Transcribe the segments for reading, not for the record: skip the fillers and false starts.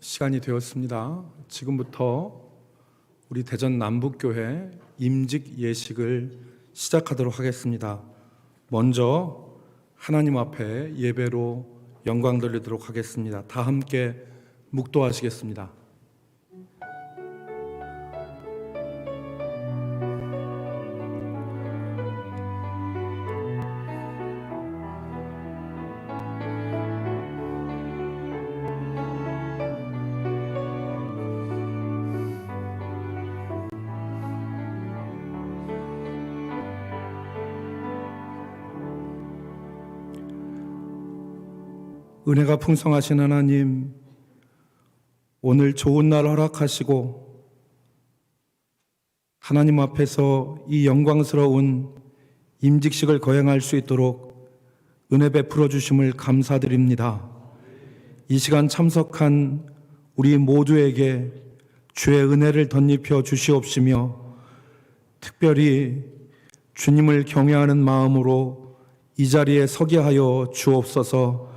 시간이 되었습니다. 지금부터 우리 대전 남북교회 임직 예식을 시작하도록 하겠습니다. 먼저 하나님 앞에 예배로 영광 돌리도록 하겠습니다. 다 함께 묵도하시겠습니다. 은혜가 풍성하신 하나님, 오늘 좋은 날 허락하시고 하나님 앞에서 이 영광스러운 임직식을 거행할 수 있도록 은혜 베풀어 주심을 감사드립니다. 이 시간 참석한 우리 모두에게 주의 은혜를 덧입혀 주시옵시며, 특별히 주님을 경외하는 마음으로 이 자리에 서게 하여 주옵소서.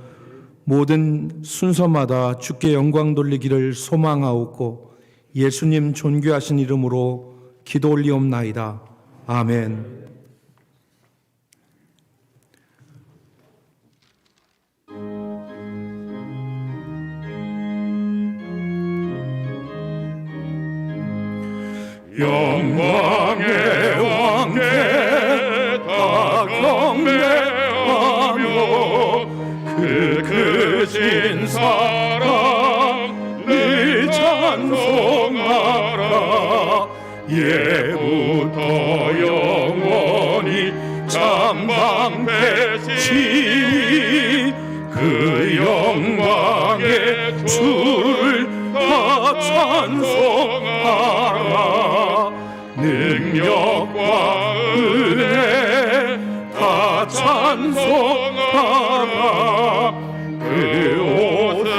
모든 순서마다 주께 영광 돌리기를 소망하옵고 예수님 존귀하신 이름으로 기도 올리옵나이다. 아멘. 영광의 왕께 다 경배하며 그 크신 사랑을 찬송하라. 예부터 영원히 참방배신 그 영광의 줄 다 찬송하라. 능력과 은혜 다 찬송하라. 그 옷을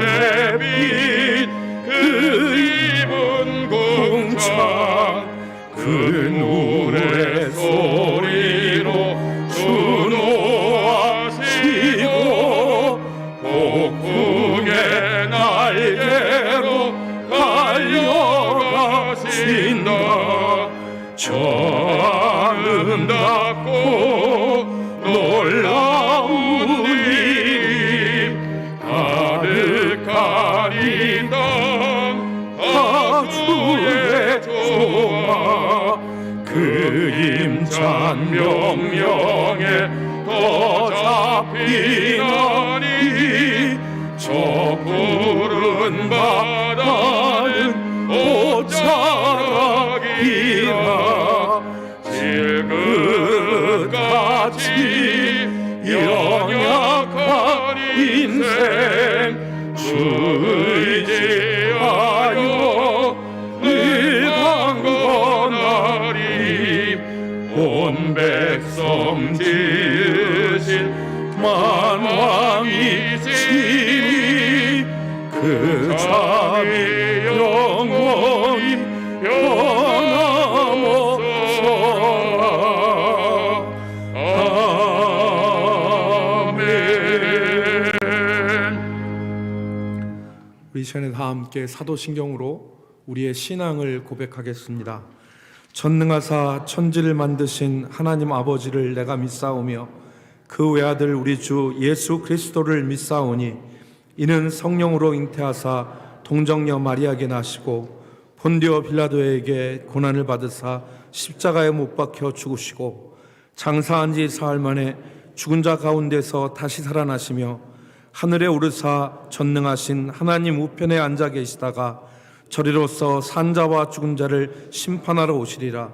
해빈 그 입은 궁창 그 노래 소리로 준호하시고 복풍의 날개로 달려가신다. 저 아름답고 놀라운 일 가득한 이 땅 다 주의 조화. 그 임찬 명령에 더 잡히나니 저 푸른 바다는 옷자락이라. 질그릇같이 연약한 인생 주 의지하여 늘 강건하리. 온 백성 지으신 만왕이시니 그 자비 영원히 변함없소서. 아멘. 우리 시간에 다 함께 사도신경으로 우리의 신앙을 고백하겠습니다. 전능하사 천지를 만드신 하나님 아버지를 내가 믿사오며 그 외아들 우리 주 예수 그리스도를 믿사오니 이는 성령으로 잉태하사 동정녀 마리아에게 나시고 본디오 빌라도에게 고난을 받으사 십자가에 못 박혀 죽으시고 장사한 지 사흘 만에 죽은 자 가운데서 다시 살아나시며 하늘에 오르사 전능하신 하나님 우편에 앉아 계시다가 저리로서 산자와 죽은 자를 심판하러 오시리라.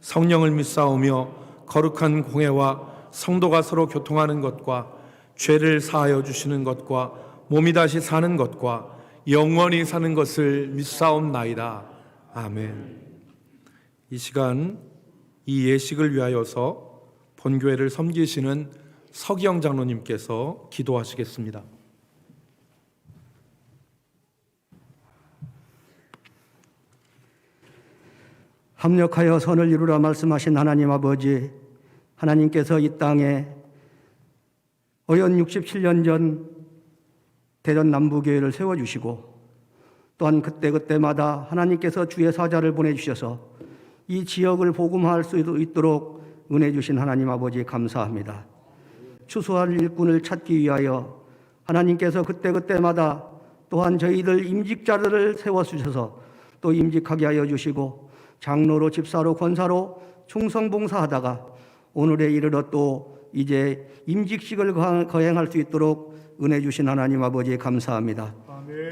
성령을 믿사오며 거룩한 공회와 성도가 서로 교통하는 것과 죄를 사하여 주시는 것과 몸이 다시 사는 것과 영원히 사는 것을 믿사옵나이다. 아멘. 이 시간 이 예식을 위하여서 본교회를 섬기시는 서기영 장로님께서 기도하시겠습니다. 합력하여 선을 이루라 말씀하신 하나님 아버지, 하나님께서 이 땅에 어연 67년 전 대전 남부교회를 세워주시고 또한 그때그때마다 하나님께서 주의 사자를 보내주셔서 이 지역을 복음화할 수 있도록 은혜 주신 하나님 아버지 감사합니다. 추수할 일꾼을 찾기 위하여 하나님께서 그때그때마다 또한 저희들 임직자들을 세워주셔서 또 임직하게 하여 주시고 장로로 집사로 권사로 충성봉사하다가 오늘에 이르러 또 이제 임직식을 거행할 수 있도록 은혜 주신 하나님 아버지 감사합니다.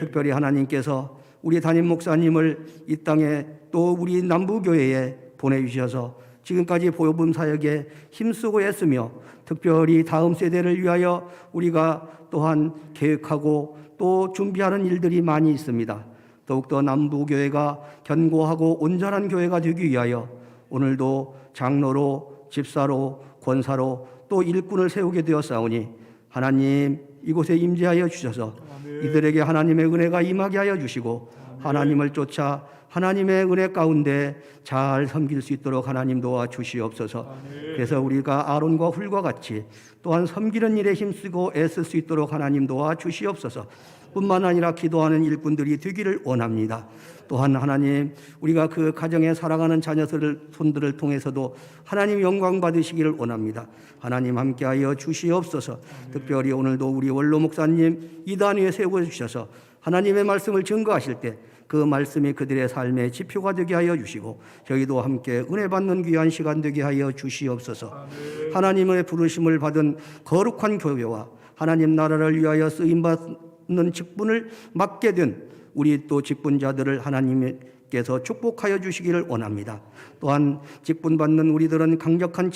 특별히 하나님께서 우리 담임 목사님을 이 땅에 또 우리 남부교회에 보내주셔서 지금까지 복음 사역에 힘쓰고 애쓰며 특별히 다음 세대를 위하여 우리가 또한 계획하고 또 준비하는 일들이 많이 있습니다. 더욱더 남부교회가 견고하고 온전한 교회가 되기 위하여 오늘도 장로로 집사로 권사로 또 일꾼을 세우게 되었사오니 하나님 이곳에 임재하여 주셔서 이들에게 하나님의 은혜가 임하게 하여 주시고 하나님을 쫓아 하나님의 은혜 가운데 잘 섬길 수 있도록 하나님 도와 주시옵소서. 그래서 우리가 아론과 훌과 같이 또한 섬기는 일에 힘쓰고 애쓸 수 있도록 하나님 도와 주시옵소서. 뿐만 아니라 기도하는 일꾼들이 되기를 원합니다. 또한 하나님 우리가 그 가정에 살아가는 손들을 통해서도 하나님 영광 받으시기를 원합니다. 하나님 함께하여 주시옵소서. 특별히 오늘도 우리 원로 목사님 이 단위에 세워주셔서 하나님의 말씀을 증거하실 때 그 말씀이 그들의 삶의 지표가 되게 하여 주시고 저희도 함께 은혜 받는 귀한 시간 되게 하여 주시옵소서. 하나님의 부르심을 받은 거룩한 교회와 하나님 나라를 위하여 쓰임받는 직분을 맡게 된 우리 또 직분자들을 하나님께서 축복하여 주시기를 원합니다. 또한 직분받는 우리들은 강력한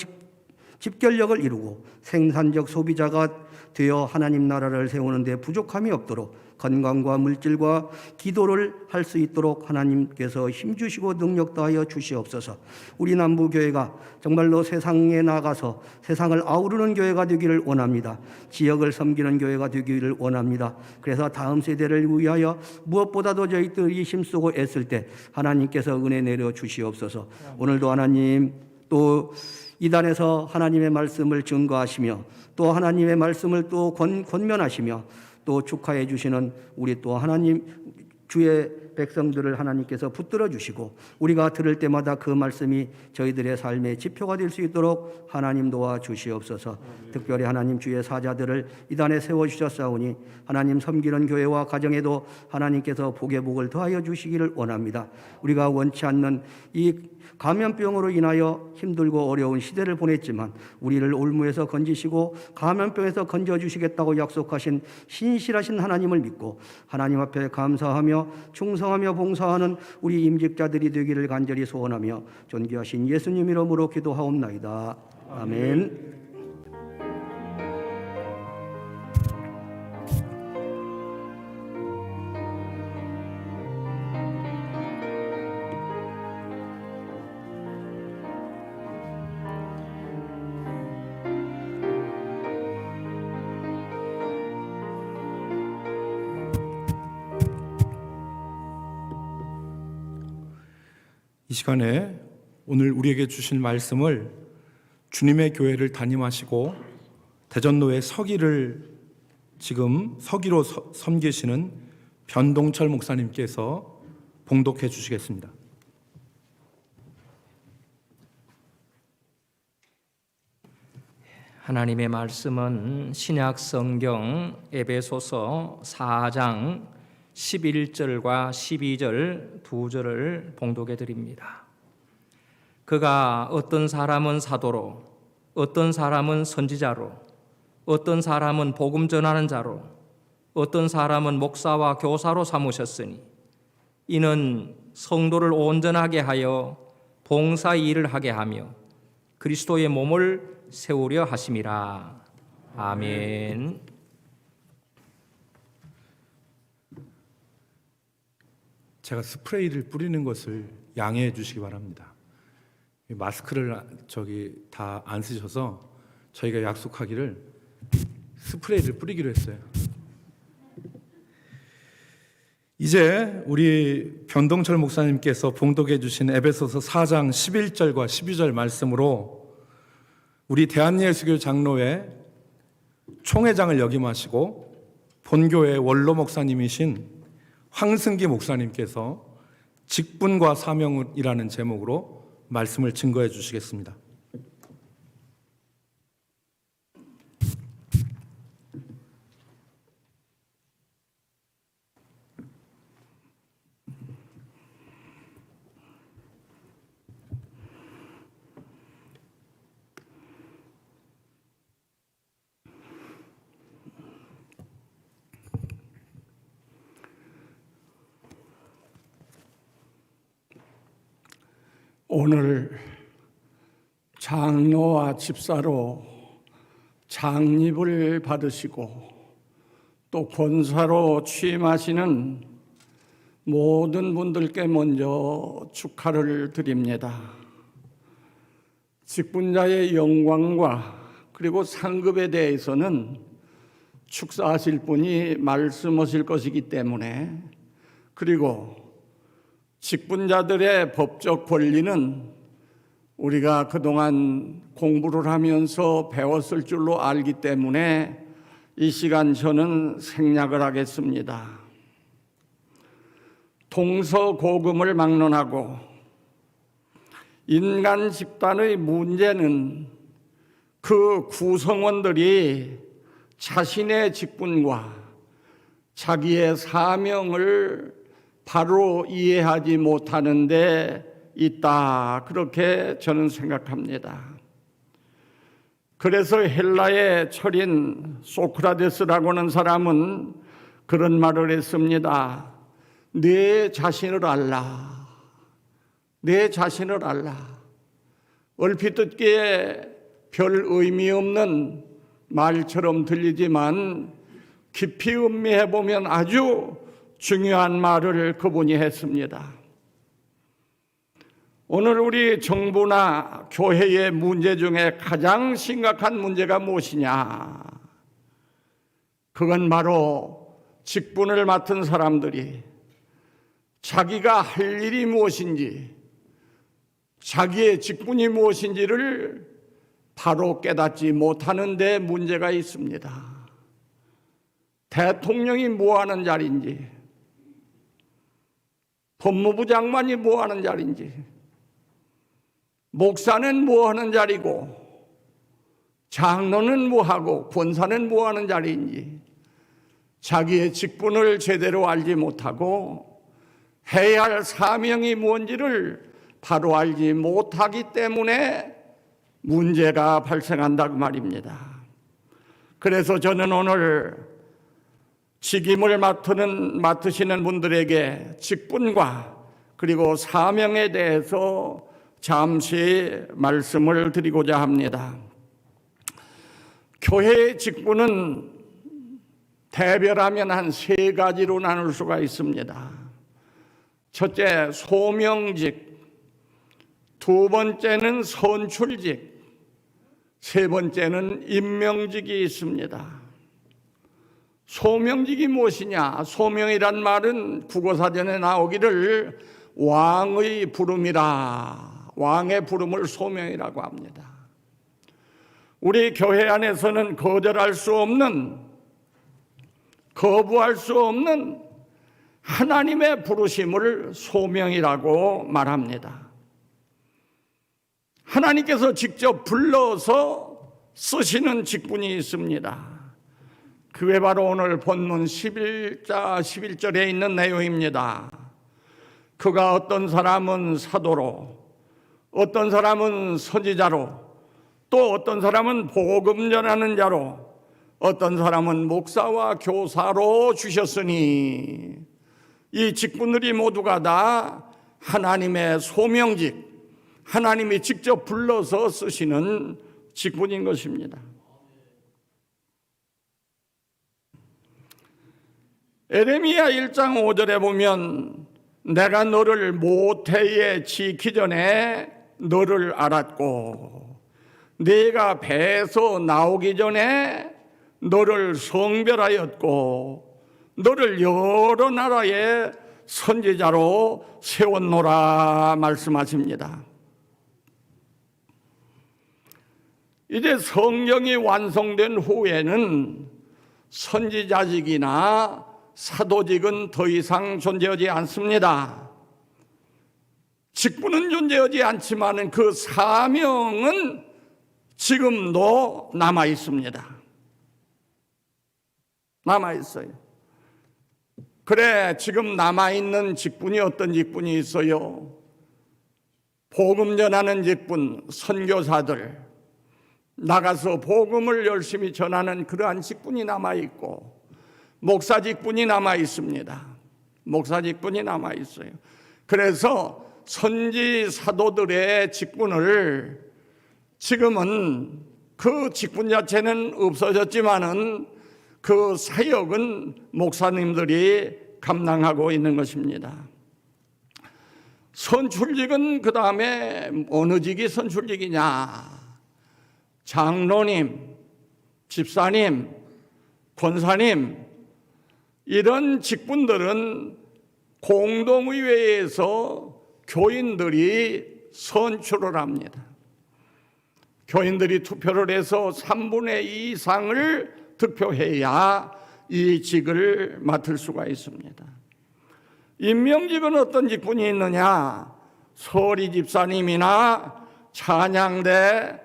집결력을 이루고 생산적 소비자가 되어 하나님 나라를 세우는 데 부족함이 없도록 건강과 물질과 기도를 할 수 있도록 하나님께서 힘주시고 능력 다하여 주시옵소서. 우리 남부교회가 정말로 세상에 나가서 세상을 아우르는 교회가 되기를 원합니다. 지역을 섬기는 교회가 되기를 원합니다. 그래서 다음 세대를 위하여 무엇보다도 저희들이 힘쓰고 애쓸 때 하나님께서 은혜 내려 주시옵소서. 오늘도 하나님 또 이단에서 하나님의 말씀을 증거하시며 또 하나님의 말씀을 또 권면하시며 또 축하해 주시는 우리 또 하나님 주의 백성들을 하나님께서 붙들어 주시고 우리가 들을 때마다 그 말씀이 저희들의 삶의 지표가 될 수 있도록 하나님 도와 주시옵소서. 특별히 하나님 주의 사자들을 이단에 세워주셨사오니 하나님 섬기는 교회와 가정에도 하나님께서 복의 복을 더하여 주시기를 원합니다. 우리가 원치 않는 이 감염병으로 인하여 힘들고 어려운 시대를 보냈지만 우리를 올무에서 건지시고 감염병에서 건져주시겠다고 약속하신 신실하신 하나님을 믿고 하나님 앞에 감사하며 충성하며 봉사하는 우리 임직자들이 되기를 간절히 소원하며 존귀하신 예수님 이름으로 기도하옵나이다. 아멘. 이 시간에 오늘 우리에게 주신 말씀을 주님의 교회를 담임하시고 대전로의 서기를 지금 서기로 섬기시는 변동철 목사님께서 봉독해 주시겠습니다. 하나님의 말씀은 신약 성경 에베소서 4장 11절과 12절 두 절을 봉독해 드립니다. 그가 어떤 사람은 사도로, 어떤 사람은 선지자로, 어떤 사람은 복음 전하는 자로, 어떤 사람은 목사와 교사로 삼으셨으니 이는 성도를 온전하게 하여 봉사 일을 하게 하며 그리스도의 몸을 세우려 하심이라. 아멘. 제가 스프레이를 뿌리는 것을 양해해 주시기 바랍니다. 마스크를 다 안 쓰셔서 저희가 약속하기를 스프레이를 뿌리기로 했어요. 이제 우리 변동철 목사님께서 봉독해 주신 에베소서 4장 11절과 12절 말씀으로 우리 대한예수교 장로회 총회장을 역임하시고 본교회 원로 목사님이신 황승기 목사님께서 직분과 사명이라는 제목으로 말씀을 증거해 주시겠습니다. 오늘 장로와 집사로 장립을 받으시고 또 권사로 취임하시는 모든 분들께 먼저 축하를 드립니다. 직분자의 영광과 그리고 상급에 대해서는 축사하실 분이 말씀하실 것이기 때문에, 그리고 직분자들의 법적 권리는 우리가 그동안 공부를 하면서 배웠을 줄로 알기 때문에 이 시간 저는 생략을 하겠습니다. 동서고금을 막론하고 인간 집단의 문제는 그 구성원들이 자신의 직분과 자기의 사명을 바로 이해하지 못하는 데 있다, 그렇게 저는 생각합니다. 그래서 헬라의 철인 소크라테스라고 하는 사람은 그런 말을 했습니다. 내 자신을 알라. 내 자신을 알라. 얼핏 듣기에 별 의미 없는 말처럼 들리지만 깊이 음미해 보면 아주 중요한 말을 그분이 했습니다. 오늘 우리 정부나 교회의 문제 중에 가장 심각한 문제가 무엇이냐? 그건 바로 직분을 맡은 사람들이 자기가 할 일이 무엇인지, 자기의 직분이 무엇인지를 바로 깨닫지 못하는 데 문제가 있습니다. 대통령이 뭐 하는 자리인지, 법무부 장관이 뭐 하는 자리인지, 목사는 뭐 하는 자리고, 장로는 뭐 하고, 권사는 뭐 하는 자리인지 자기의 직분을 제대로 알지 못하고 해야 할 사명이 뭔지를 바로 알지 못하기 때문에 문제가 발생한다고 말입니다. 그래서 저는 오늘 직임을 맡으시는 분들에게 직분과 그리고 사명에 대해서 잠시 말씀을 드리고자 합니다. 교회의 직분은 대별하면 한 세 가지로 나눌 수가 있습니다. 첫째, 소명직, 두 번째는 선출직, 세 번째는 임명직이 있습니다. 소명직이 무엇이냐? 소명이란 말은 국어사전에 나오기를 왕의 부름이라, 왕의 부름을 소명이라고 합니다. 우리 교회 안에서는 거절할 수 없는, 거부할 수 없는 하나님의 부르심을 소명이라고 말합니다. 하나님께서 직접 불러서 쓰시는 직분이 있습니다. 그게 바로 오늘 본문 11절에 있는 내용입니다. 그가 어떤 사람은 사도로, 어떤 사람은 선지자로, 또 어떤 사람은 복음 전하는 자로, 어떤 사람은 목사와 교사로 주셨으니, 이 직분들이 모두가 다 하나님의 소명직, 하나님이 직접 불러서 쓰시는 직분인 것입니다. 에레미야 1장 5절에 보면 내가 너를 모태에 지기 전에 너를 알았고 네가 배에서 나오기 전에 너를 성별하였고 너를 여러 나라의 선지자로 세웠노라 말씀하십니다. 이제 성경이 완성된 후에는 선지자직이나 사도직은 더 이상 존재하지 않습니다. 직분은 존재하지 않지만 그 사명은 지금도 남아 있습니다. 남아 있어요. 그래, 지금 남아 있는 직분이 어떤 직분이 있어요? 복음 전하는 직분, 선교사들 나가서 복음을 열심히 전하는 그러한 직분이 남아 있고, 목사 직분이 남아 있습니다. 목사 직분이 남아 있어요. 그래서 선지 사도들의 직분을 지금은 그 직분 자체는 없어졌지만은 그 사역은 목사님들이 감당하고 있는 것입니다. 선출직은 그 다음에 어느 직이 선출직이냐? 장로님, 집사님, 권사님, 이런 직분들은 공동의회에서 교인들이 선출을 합니다. 교인들이 투표를 해서 3분의 2 이상을 득표해야 이 직을 맡을 수가 있습니다. 임명직은 어떤 직분이 있느냐? 서리 집사님이나 찬양대,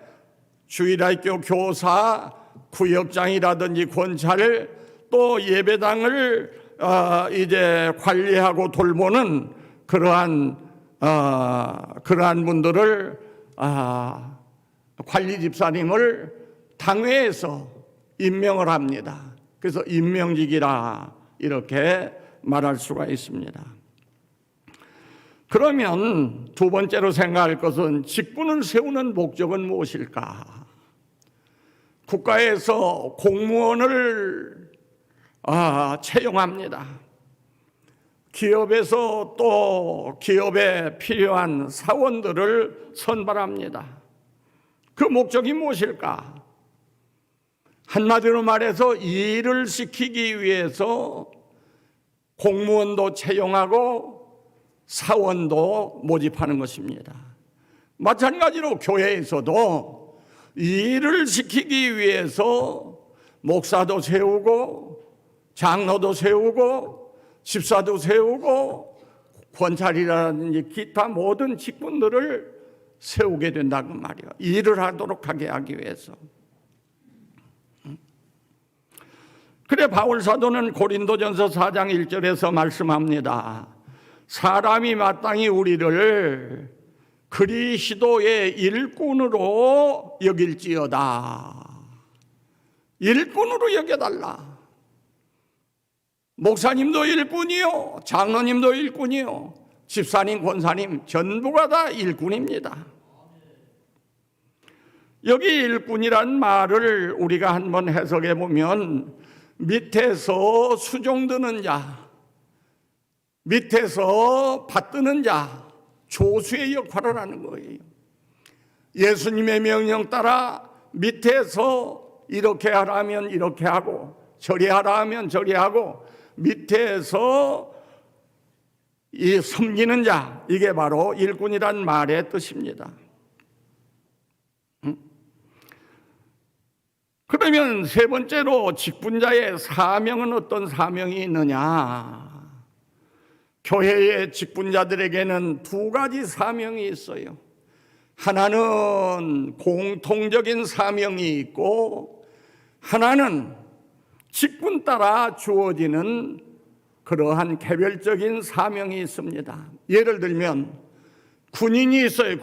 주일학교 교사, 구역장이라든지 권찰, 또 예배당을 이제 관리하고 돌보는 그러한 분들을 관리 집사님을 당회에서 임명을 합니다. 그래서 임명직이라 이렇게 말할 수가 있습니다. 그러면 두 번째로 생각할 것은 직분을 세우는 목적은 무엇일까? 국가에서 공무원을 채용합니다. 기업에서 또 기업에 필요한 사원들을 선발합니다. 그 목적이 무엇일까? 한마디로 말해서 일을 시키기 위해서 공무원도 채용하고 사원도 모집하는 것입니다. 마찬가지로 교회에서도 일을 시키기 위해서 목사도 세우고 장로도 세우고 집사도 세우고 권찰이라든지 기타 모든 직분들을 세우게 된다고 말이에요. 일을 하도록 하게 하기 위해서. 그래 바울 사도는 고린도전서 4장 1절에서 말씀합니다. 사람이 마땅히 우리를 그리스도의 일꾼으로 여길지어다. 일꾼으로 여겨달라. 목사님도 일꾼이요, 장로님도 일꾼이요, 집사님, 권사님 전부가 다 일꾼입니다. 여기 일꾼이란 말을 우리가 한번 해석해 보면 밑에서 수종드는 자, 밑에서 받드는 자, 조수의 역할을 하는 거예요. 예수님의 명령 따라 밑에서 이렇게 하라면 이렇게 하고 저리 하라 하면 저리 하고 밑에서 이 섬기는 자, 이게 바로 일꾼이란 말의 뜻입니다. 그러면 세 번째로 직분자의 사명은 어떤 사명이 있느냐? 교회의 직분자들에게는 두 가지 사명이 있어요. 하나는 공통적인 사명이 있고 하나는 직분 따라 주어지는 그러한 개별적인 사명이 있습니다. 예를 들면 군인이 있어요.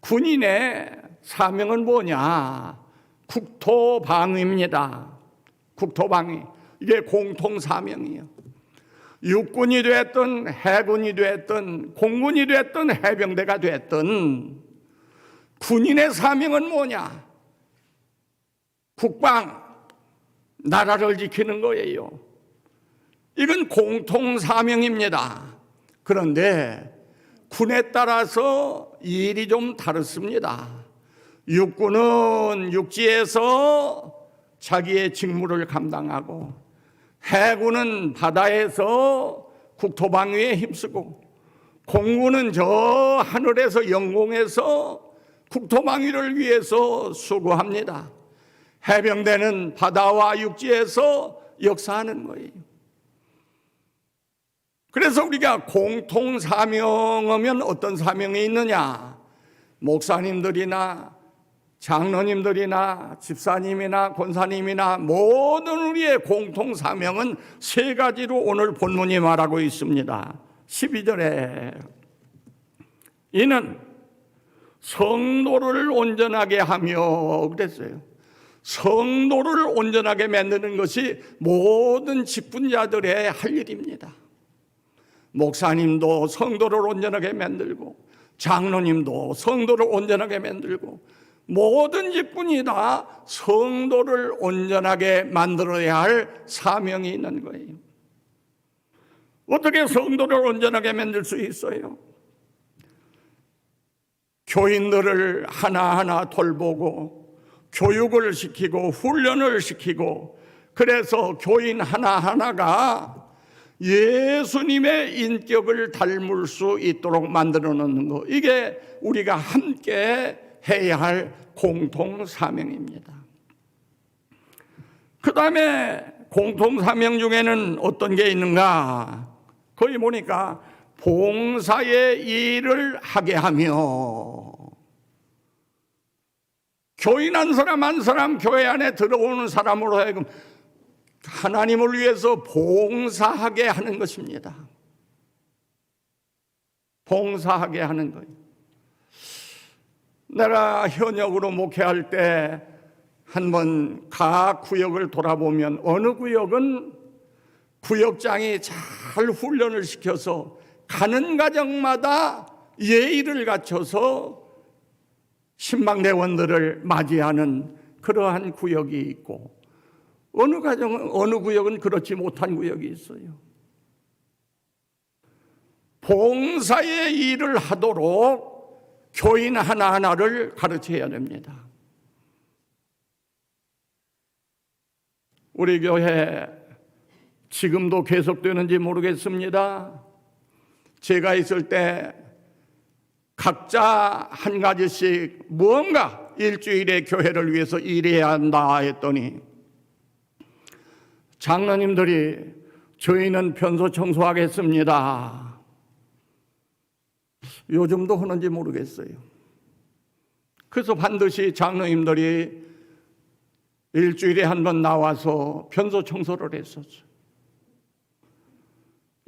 군인의 사명은 뭐냐? 국토방위입니다. 국토방위. 이게 공통사명이에요. 육군이 됐든 해군이 됐든 공군이 됐든 해병대가 됐든 군인의 사명은 뭐냐? 국방, 나라를 지키는 거예요. 이건 공통사명입니다. 그런데 군에 따라서 일이 좀 다릅니다. 육군은 육지에서 자기의 직무를 감당하고 해군은 바다에서 국토방위에 힘쓰고 공군은 저 하늘에서 영공에서 국토방위를 위해서 수고합니다. 해병대는 바다와 육지에서 역사하는 거예요. 그래서 우리가 공통 사명하면 어떤 사명이 있느냐? 목사님들이나 장로님들이나 집사님이나 권사님이나 모든 우리의 공통 사명은 세 가지로 오늘 본문이 말하고 있습니다. 12절에 이는 성도를 온전하게 하며 그랬어요. 성도를 온전하게 만드는 것이 모든 직분자들의 할 일입니다. 목사님도 성도를 온전하게 만들고 장로님도 성도를 온전하게 만들고 모든 직분이 다 성도를 온전하게 만들어야 할 사명이 있는 거예요. 어떻게 성도를 온전하게 만들 수 있어요? 교인들을 하나하나 돌보고 교육을 시키고 훈련을 시키고 그래서 교인 하나하나가 예수님의 인격을 닮을 수 있도록 만들어 놓는 것, 이게 우리가 함께 해야 할 공통 사명입니다. 그 다음에 공통 사명 중에는 어떤 게 있는가? 거기 보니까 봉사의 일을 하게 하며, 교인 한 사람 한 사람 교회 안에 들어오는 사람으로 하여금 하나님을 위해서 봉사하게 하는 것입니다. 봉사하게 하는 거예요. 내가 현역으로 목회할 때 한번 각 구역을 돌아보면 어느 구역은 구역장이 잘 훈련을 시켜서 가는 가정마다 예의를 갖춰서 신방대원들을 맞이하는 그러한 구역이 있고, 어느 가정은 어느 구역은 그렇지 못한 구역이 있어요. 봉사의 일을 하도록 교인 하나하나를 가르쳐야 됩니다. 우리 교회 지금도 계속되는지 모르겠습니다. 제가 있을 때 각자 한 가지씩 무언가 일주일에 교회를 위해서 일해야 한다 했더니 장로님들이 저희는 편소 청소하겠습니다. 요즘도 하는지 모르겠어요. 그래서 반드시 장로님들이 일주일에 한 번 나와서 편소 청소를 했었죠.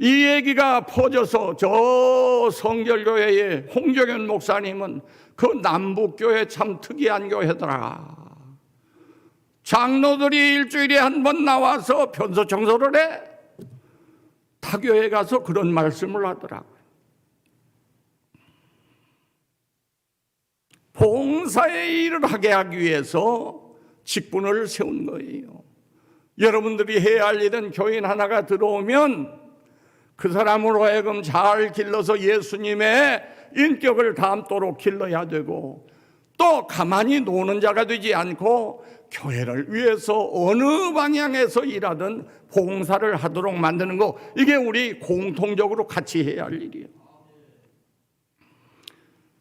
이 얘기가 퍼져서 저 성결교회의 홍정현 목사님은 그 남북교회 참 특이한 교회더라. 장로들이 일주일에 한 번 나와서 편소 청소를 해. 타교회 가서 그런 말씀을 하더라고요. 봉사의 일을 하게 하기 위해서 직분을 세운 거예요. 여러분들이 해야 할 일은 교인 하나가 들어오면 그 사람으로 하여금 잘 길러서 예수님의 인격을 닮도록 길러야 되고, 또 가만히 노는 자가 되지 않고 교회를 위해서 어느 방향에서 일하든 봉사를 하도록 만드는 거, 이게 우리 공통적으로 같이 해야 할 일이에요.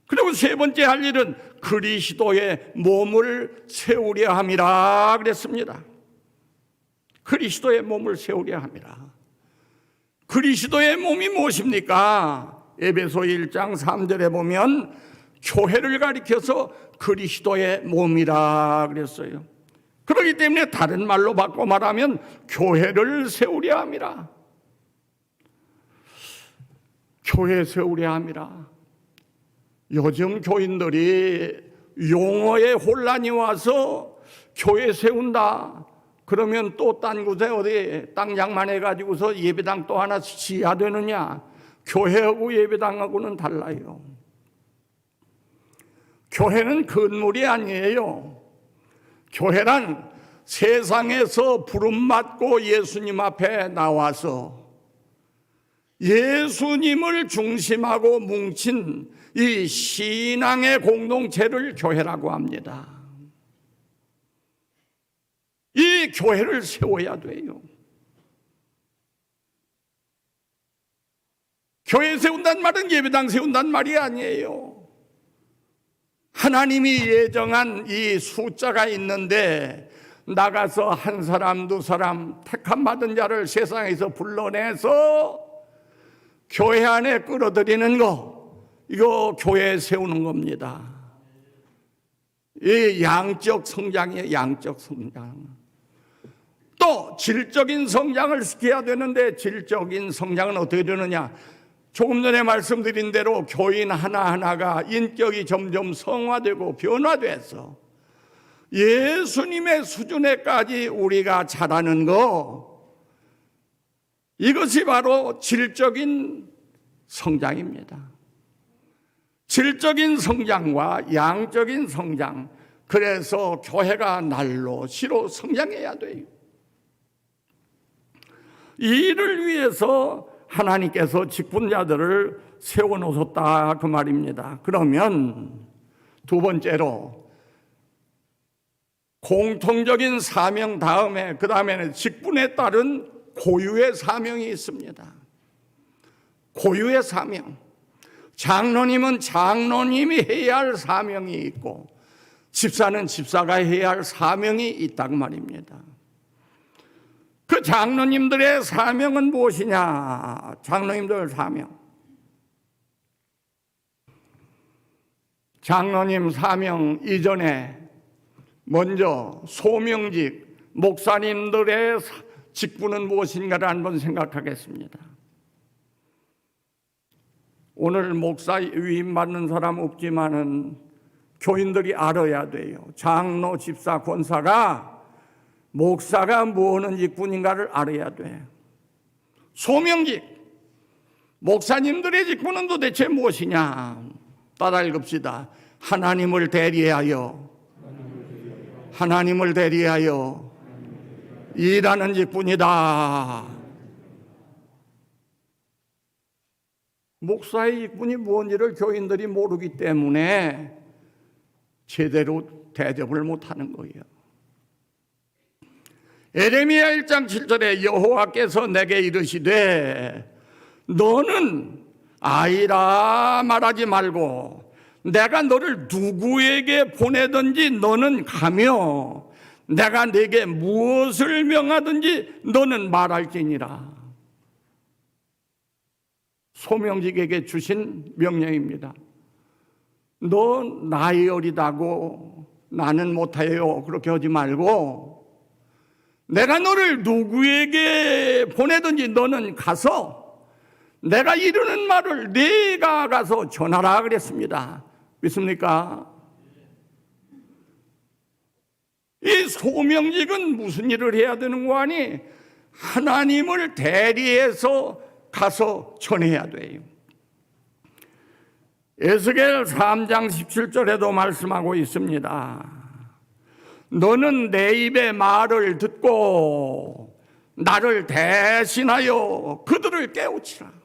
그리고 세 번째 할 일은 그리스도의 몸을 세우려 함이라 그랬습니다. 그리스도의 몸을 세우려 함이라. 그리스도의 몸이 무엇입니까? 에베소 1장 3절에 보면 교회를 가리켜서 그리스도의 몸이라 그랬어요. 그렇기 때문에 다른 말로 바꿔 말하면 교회를 세우려 함이라. 교회 세우려 함이라. 요즘 교인들이 용어에 혼란이 와서 교회 세운다 그러면 또 딴 곳에 어디 땅 장만해가지고서 예배당 또 하나 지어야 되느냐? 교회하고 예배당하고는 달라요. 교회는 건물이 아니에요. 교회란 세상에서 부름받고 예수님 앞에 나와서 예수님을 중심하고 뭉친 이 신앙의 공동체를 교회라고 합니다. 이 교회를 세워야 돼요. 교회 세운다는 말은 예배당 세운다는 말이 아니에요. 하나님이 예정한 이 숫자가 있는데 나가서 한 사람 두 사람 택함 받은 자를 세상에서 불러내서 교회 안에 끌어들이는 거, 이거 교회에 세우는 겁니다. 이 양적 성장이에요. 양적 성장. 또 질적인 성장을 시켜야 되는데 질적인 성장은 어떻게 되느냐? 조금 전에 말씀드린 대로 교인 하나하나가 인격이 점점 성화되고 변화돼서 예수님의 수준에까지 우리가 자라는 거, 이것이 바로 질적인 성장입니다. 질적인 성장과 양적인 성장, 그래서 교회가 날로 시로 성장해야 돼요. 이 일을 위해서 하나님께서 직분자들을 세워놓으셨다 그 말입니다. 그러면 두 번째로 공통적인 사명 다음에 그 다음에는 직분에 따른 고유의 사명이 있습니다. 고유의 사명. 장로님은 장로님이 해야 할 사명이 있고 집사는 집사가 해야 할 사명이 있다고 말입니다. 그 장로님들의 사명은 무엇이냐? 장로님들 사명. 장로님 사명 이전에 먼저 소명직, 목사님들의 직분은 무엇인가를 한번 생각하겠습니다. 오늘 목사 위임 받는 사람 없지만은 교인들이 알아야 돼요. 장로, 집사, 권사가 목사가 뭐 하는 직분인가를 알아야 돼. 소명직, 목사님들의 직분은 도대체 무엇이냐? 따라 읽읍시다. 하나님을 대리하여 일하는 직분이다. 목사의 직분이 뭔지를 교인들이 모르기 때문에 제대로 대접을 못하는 거예요. 에레미야 1장 7절에 여호와께서 내게 이르시되 너는 아이라 말하지 말고 내가 너를 누구에게 보내든지 너는 가며 내가 네게 무엇을 명하든지 너는 말할지니라. 소명직에게 주신 명령입니다. 너 나이 어리다고 나는 못해요 그렇게 하지 말고 내가 너를 누구에게 보내든지 너는 가서 내가 이루는 말을 네가 가서 전하라 그랬습니다. 믿습니까? 이 소명직은 무슨 일을 해야 되는 거 아니? 하나님을 대리해서 가서 전해야 돼요. 에스겔 3장 17절에도 말씀하고 있습니다. 너는 내 입의 말을 듣고 나를 대신하여 그들을 깨우치라.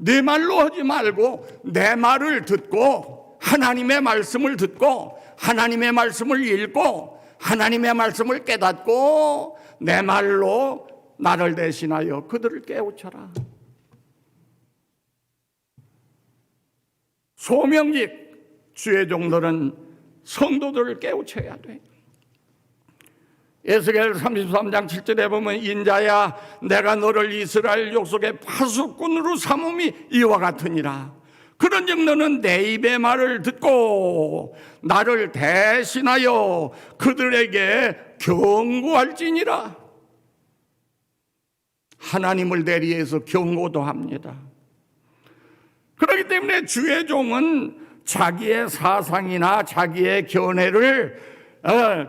네 말로 하지 말고 내 말을 듣고 하나님의 말씀을 듣고 하나님의 말씀을 읽고 하나님의 말씀을 깨닫고 내 말로 나를 대신하여 그들을 깨우쳐라. 소명직 주의 종들은 성도들을 깨우쳐야 돼. 에스겔 33장 7절에 보면 인자야 내가 너를 이스라엘 족속의 파수꾼으로 삼음이 이와 같으니라. 그런즉 너는 내 입의 말을 듣고 나를 대신하여 그들에게 경고할지니라. 하나님을 대리해서 경고도 합니다. 그렇기 때문에 주의 종은 자기의 사상이나 자기의 견해를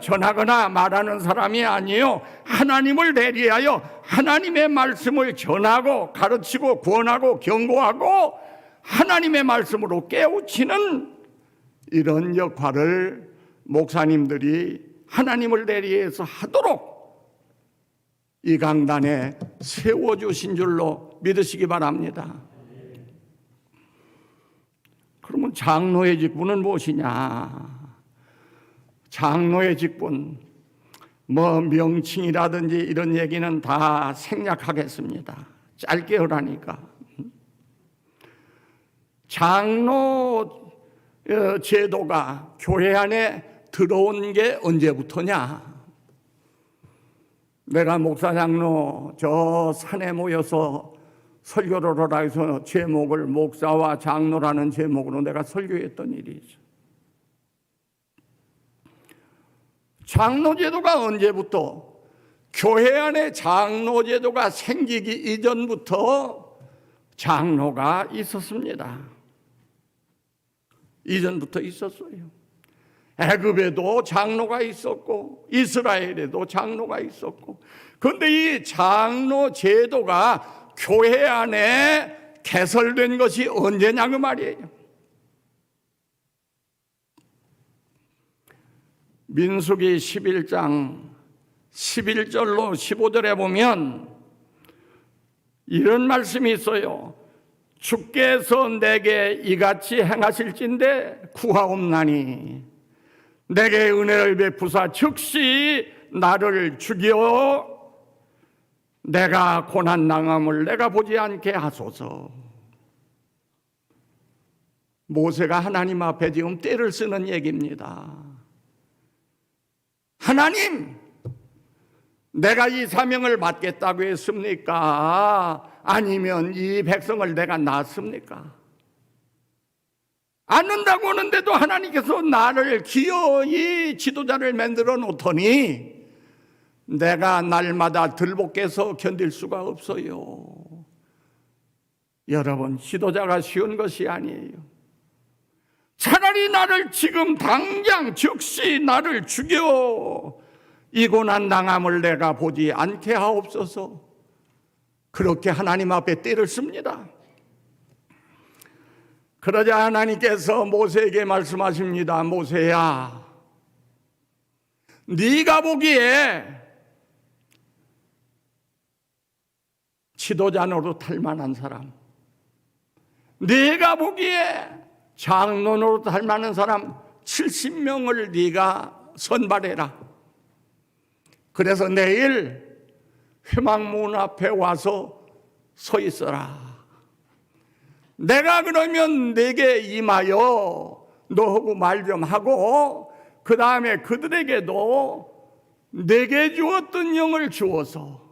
전하거나 말하는 사람이 아니에요. 하나님을 대리하여 하나님의 말씀을 전하고 가르치고 권하고 경고하고 하나님의 말씀으로 깨우치는 이런 역할을 목사님들이 하나님을 대리해서 하도록 이 강단에 세워주신 줄로 믿으시기 바랍니다. 그러면 장로의 직분은 무엇이냐? 장로의 직분, 뭐 명칭이라든지 이런 얘기는 다 생략하겠습니다. 짧게 하라니까. 장로의 제도가 교회 안에 들어온 게 언제부터냐? 내가 목사 장로 저 산에 모여서 설교를 하라 해서 제목을 목사와 장로라는 제목으로 내가 설교했던 일이 있어. 장로제도가 언제부터? 교회 안에 장로제도가 생기기 이전부터 장로가 있었습니다. 이전부터 있었어요. 애굽에도 장로가 있었고 이스라엘에도 장로가 있었고, 그런데 이 장로 제도가 교회 안에 개설된 것이 언제냐 그 말이에요. 민수기 11장 11절로 15절에 보면 이런 말씀이 있어요. 주께서 내게 이같이 행하실진대 구하옵나니 내게 은혜를 베푸사 즉시 나를 죽여 내가 고난당함을 내가 보지 않게 하소서. 모세가 하나님 앞에 지금 떼를 쓰는 얘기입니다. 하나님, 내가 이 사명을 맡겠다고 했습니까? 아니면 이 백성을 내가 낳았습니까? 않는다고 하는데도 하나님께서 나를 기어이 지도자를 만들어 놓더니 내가 날마다 들볶해서 견딜 수가 없어요. 여러분, 지도자가 쉬운 것이 아니에요. 차라리 나를 지금 당장 즉시 나를 죽여 이 고난당함을 내가 보지 않게 하옵소서. 그렇게 하나님 앞에 떼를 씁니다. 그러자 하나님께서 모세에게 말씀하십니다. 모세야, 네가 보기에 지도자 노릇할 만한 사람, 네가 보기에 장로 노릇할 만한 사람 70명을 네가 선발해라. 그래서 내일 회막문 앞에 와서 서 있어라. 내가 그러면 내게 임하여 너하고 말 좀 하고 그 다음에 그들에게도 내게 주었던 영을 주어서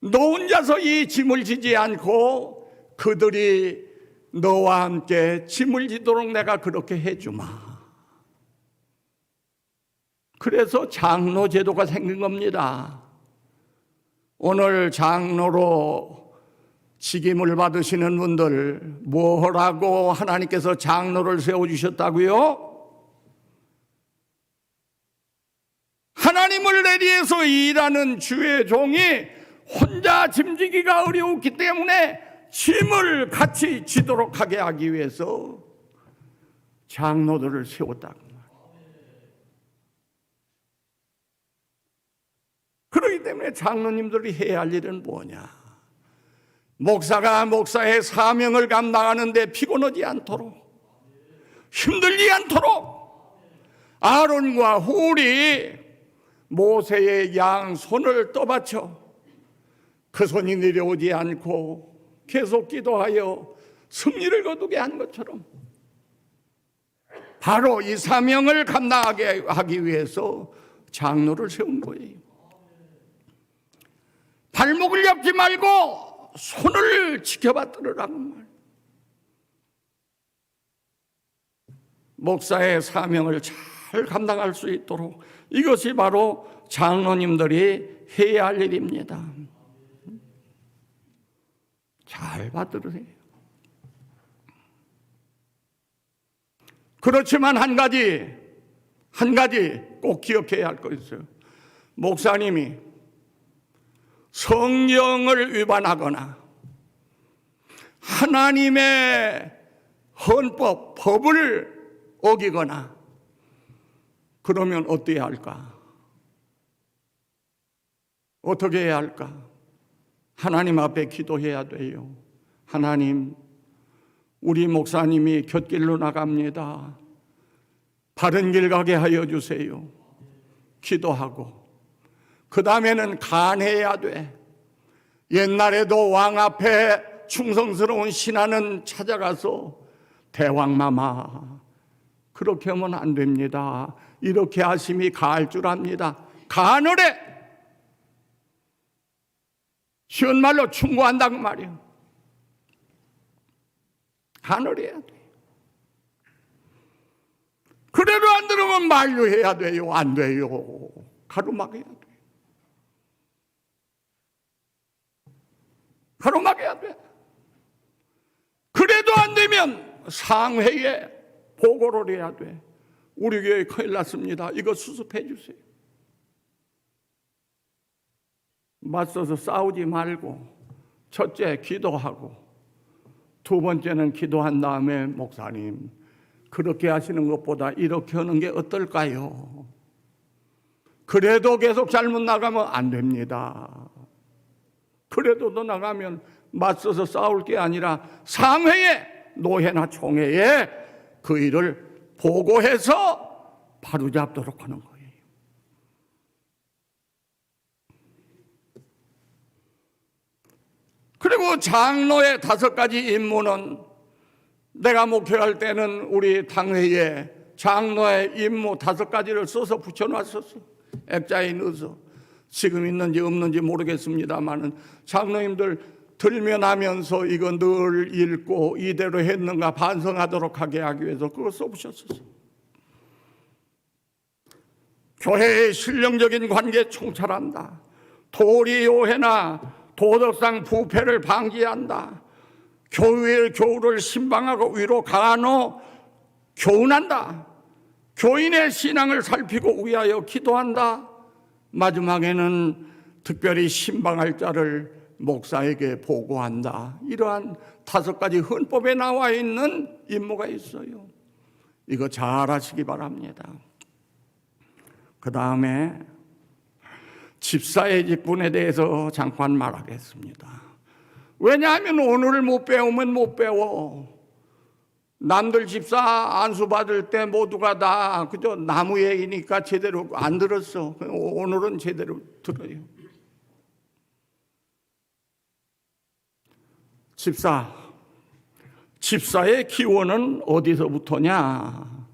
너 혼자서 이 짐을 지지 않고 그들이 너와 함께 짐을 지도록 내가 그렇게 해주마. 그래서 장로 제도가 생긴 겁니다. 오늘 장로로 직임을 받으시는 분들 뭐라고 하나님께서 장로를 세워주셨다고요? 하나님을 내리해서 일하는 주의 종이 혼자 짐지기가 어려웠기 때문에 짐을 같이 지도록 하게 하기 위해서 장로들을 세웠다고. 그렇기 때문에 장로님들이 해야 할 일은 뭐냐? 목사가 목사의 사명을 감당하는데 피곤하지 않도록, 힘들지 않도록 아론과 훌이 모세의 양 손을 떠받쳐 그 손이 내려오지 않고 계속 기도하여 승리를 거두게 한 것처럼 바로 이 사명을 감당하게 하기 위해서 장로를 세운 거예요. 발목을 잡지 말고 손을 지켜받들으라고 말. 목사의 사명을 잘 감당할 수 있도록 이것이 바로 장로님들이 해야 할 일입니다. 잘 받들으세요. 그렇지만 한 가지 꼭 기억해야 할 거 있어요. 목사님이 성경을 위반하거나 하나님의 헌법, 법을 어기거나 그러면 어때야 할까? 어떻게 해야 할까? 하나님 앞에 기도해야 돼요. 하나님, 우리 목사님이 곁길로 나갑니다. 바른 길 가게 하여 주세요. 기도하고 그 다음에는 간해야 돼. 옛날에도 왕 앞에 충성스러운 신하는 찾아가서 대왕마마, 그렇게 하면 안 됩니다. 이렇게 하심이 가할 줄 압니다. 가느래! 쉬운 말로 충고한다고 말이에요. 가느려야 돼요. 그래도 안 들으면 만류해야 돼요. 안 돼요. 가로막아야 돼요. 가로막아야 돼. 그래도 안 되면 상회에 보고를 해야 돼. 우리 교회 큰일 났습니다. 이거 수습해 주세요. 맞서서 싸우지 말고 첫째 기도하고 두 번째는 기도한 다음에 목사님 그렇게 하시는 것보다 이렇게 하는 게 어떨까요? 그래도 계속 잘못 나가면 안 됩니다. 그래도 더 나가면 맞서서 싸울 게 아니라 상회에 노회나 총회에 그 일을 보고해서 바로잡도록 하는 거예요. 그리고 장로의 5가지 임무는 내가 목회할 때는 우리 당회에 장로의 임무 5가지를 써서 붙여놨었어. 액자에 넣어서. 지금 있는지 없는지 모르겠습니다만은 장로님들 들면하면서 이거 늘 읽고 이대로 했는가 반성하도록 하게 하기 위해서 그걸 써보셨었어. 교회의 실령적인 관계 총찰한다. 도리오해나 도덕상 부패를 방지한다. 교우를 신방하고 위로 강한호 교훈한다. 교인의 신앙을 살피고 위하여 기도한다. 마지막에는 특별히 신방할 자를 목사에게 보고한다. 이러한 5가지 헌법에 나와 있는 임무가 있어요. 이거 잘 하시기 바랍니다. 그 다음에 집사의 직분에 대해서 잠깐 말하겠습니다. 왜냐하면 오늘 못 배우면 못 배워. 남들 집사 안수 받을 때 모두가 다 그저 나무 얘기니까 제대로 안 들었어. 오늘은 제대로 들어요. 집사의 기원은 어디서부터냐?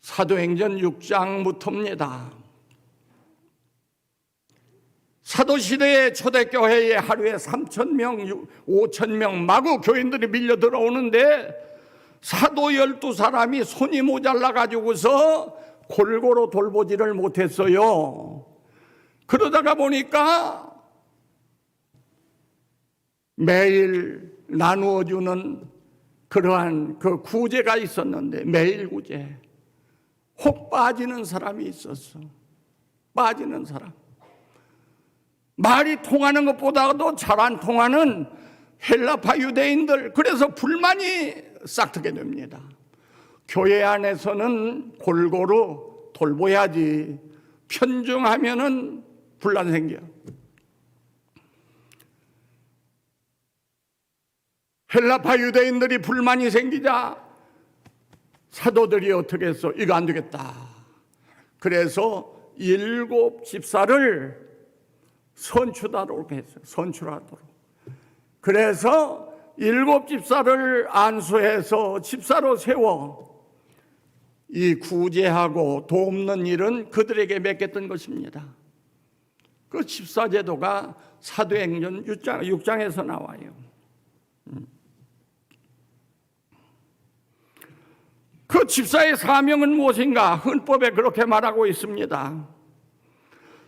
사도행전 6장부터입니다. 사도시대의 초대교회에 하루에 3,000명, 5,000명 마구 교인들이 밀려 들어오는데 사도 12사람이 손이 모자라 가지고서 골고루 돌보지를 못했어요. 그러다가 보니까 매일 나누어주는 그러한 그 구제가 있었는데 매일 구제. 혹 빠지는 사람이 있었어. 빠지는 사람. 말이 통하는 것보다도 잘 안 통하는 헬라파 유대인들, 그래서 불만이 싹트게 됩니다. 교회 안에서는 골고루 돌봐야지 편중하면은 분란 생겨. 헬라파 유대인들이 불만이 생기자 사도들이 어떻게 했어? 이거 안 되겠다. 그래서 7 집사를 선출하도록 했어요. 선출하도록. 그래서 7 집사를 안수해서 집사로 세워 이 구제하고 돕는 일은 그들에게 맡겼던 것입니다. 그 집사 제도가 사도행전 6장에서 나와요. 그 집사의 사명은 무엇인가? 헌법에 그렇게 말하고 있습니다.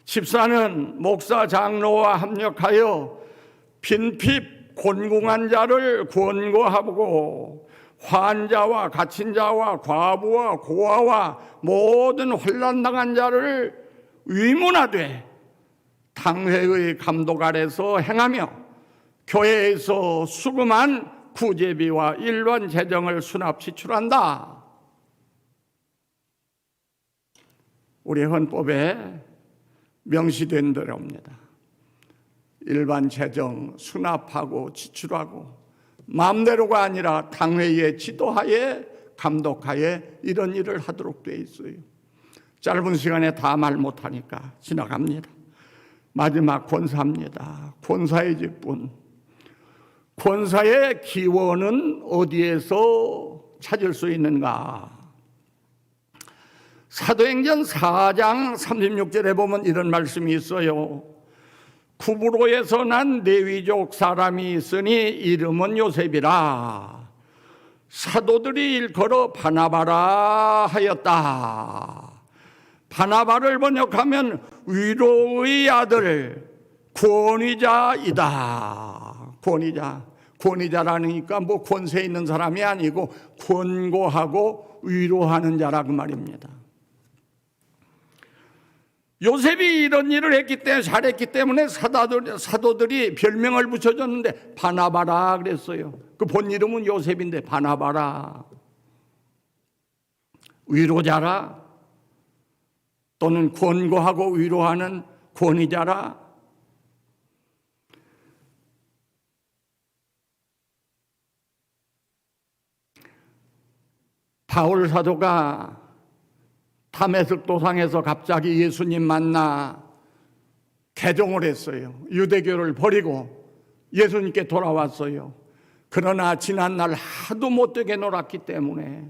집사는 목사 장로와 합력하여 빈핍 곤궁한 자를 권고하고 환자와 갇힌 자와 과부와 고아와 모든 환난 당한 자를 위문하되 당회의 감독 아래서 행하며 교회에서 수금한 구제비와 일반 재정을 수납 지출한다. 우리 헌법에 명시된 대로입니다. 일반 재정 수납하고 지출하고 마음대로가 아니라 당회의 지도하에 감독하에 이런 일을 하도록 되어 있어요. 짧은 시간에 다 말 못하니까 지나갑니다. 마지막 권사입니다. 권사의 직분. 권사의 기원은 어디에서 찾을 수 있는가? 사도행전 4장 36절에 보면 이런 말씀이 있어요. 구브로에서 난 레위족 사람이 있으니 이름은 요셉이라. 사도들이 일컬어 바나바라 하였다. 바나바를 번역하면 위로의 아들, 권위자이다. 권위자라니까 뭐 권세 있는 사람이 아니고 권고하고 위로하는 자라 그 말입니다. 요셉이 이런 일을 했기 때문에, 잘했기 때문에 사도들이 별명을 붙여줬는데 바나바라 그랬어요. 그 본 이름은 요셉인데 바나바라, 위로자라, 또는 권고하고 위로하는 권위자라. 바울 사도가 다메섹 도상에서 갑자기 예수님 만나 개종을 했어요. 유대교를 버리고 예수님께 돌아왔어요. 그러나 지난날 하도 못되게 놀았기 때문에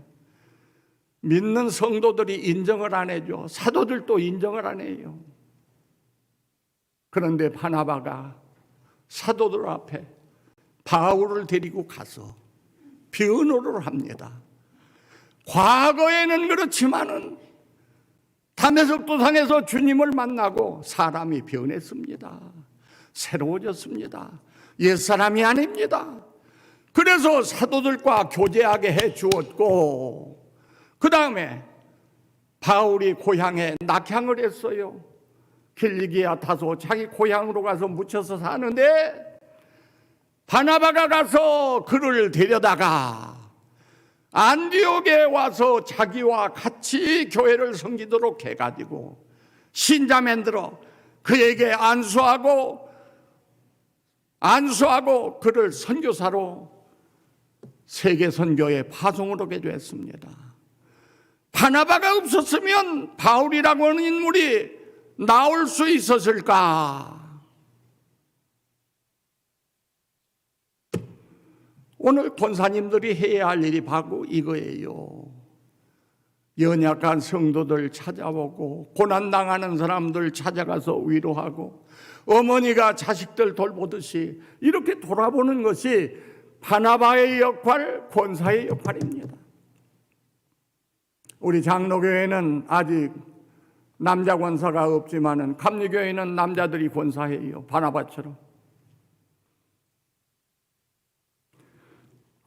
믿는 성도들이 인정을 안 해줘. 사도들도 인정을 안 해요. 그런데 바나바가 사도들 앞에 바울을 데리고 가서 변호를 합니다. 과거에는 그렇지만은 다메섹 도상에서 주님을 만나고 사람이 변했습니다. 새로워졌습니다. 옛사람이 아닙니다. 그래서 사도들과 교제하게 해 주었고, 그 다음에 바울이 고향에 낙향을 했어요. 길리기아 타소 자기 고향으로 가서 묻혀서 사는데, 바나바가 가서 그를 데려다가 안디옥에 와서 자기와 같이 교회를 섬기도록 해가지고 신자 만들어 그에게 안수하고 그를 선교사로 세계 선교에 파송을 하게 됐습니다. 바나바가 없었으면 바울이라고 하는 인물이 나올 수 있었을까? 오늘 권사님들이 해야 할 일이 바로 이거예요. 연약한 성도들 찾아보고 고난당하는 사람들 찾아가서 위로하고 어머니가 자식들 돌보듯이 이렇게 돌아보는 것이 바나바의 역할, 권사의 역할입니다. 우리 장로교회는 아직 남자 권사가 없지만은 감리교회는 남자들이 권사해요. 바나바처럼.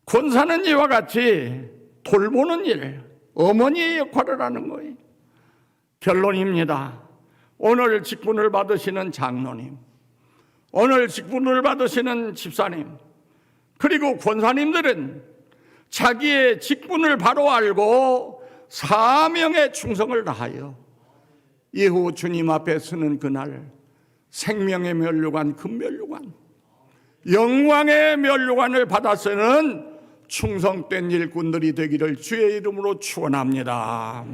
권사는 이와 같이 돌보는 일, 어머니의 역할을 하는 거예요. 결론입니다. 오늘 직분을 받으시는 장로님, 오늘 직분을 받으시는 집사님, 그리고 권사님들은 자기의 직분을 바로 알고 사명에 충성을 다하여 이후 주님 앞에 서는 그날 생명의 면류관, 금면류관, 영광의 면류관을 받아서는 충성된 일꾼들이 되기를 주의 이름으로 축원합니다.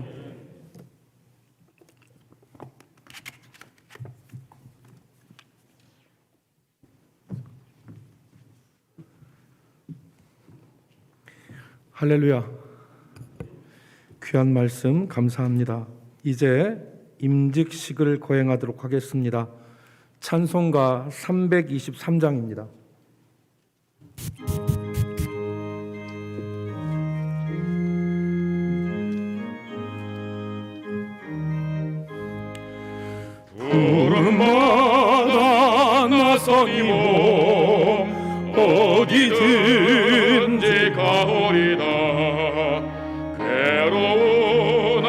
할렐루야. 귀한 말씀 감사합니다. 이제 임직식을 거행하도록 하겠습니다. 찬송가 323장입니다. 푸른바다 나서니 몸 어디든지 가오리다. 괴로우나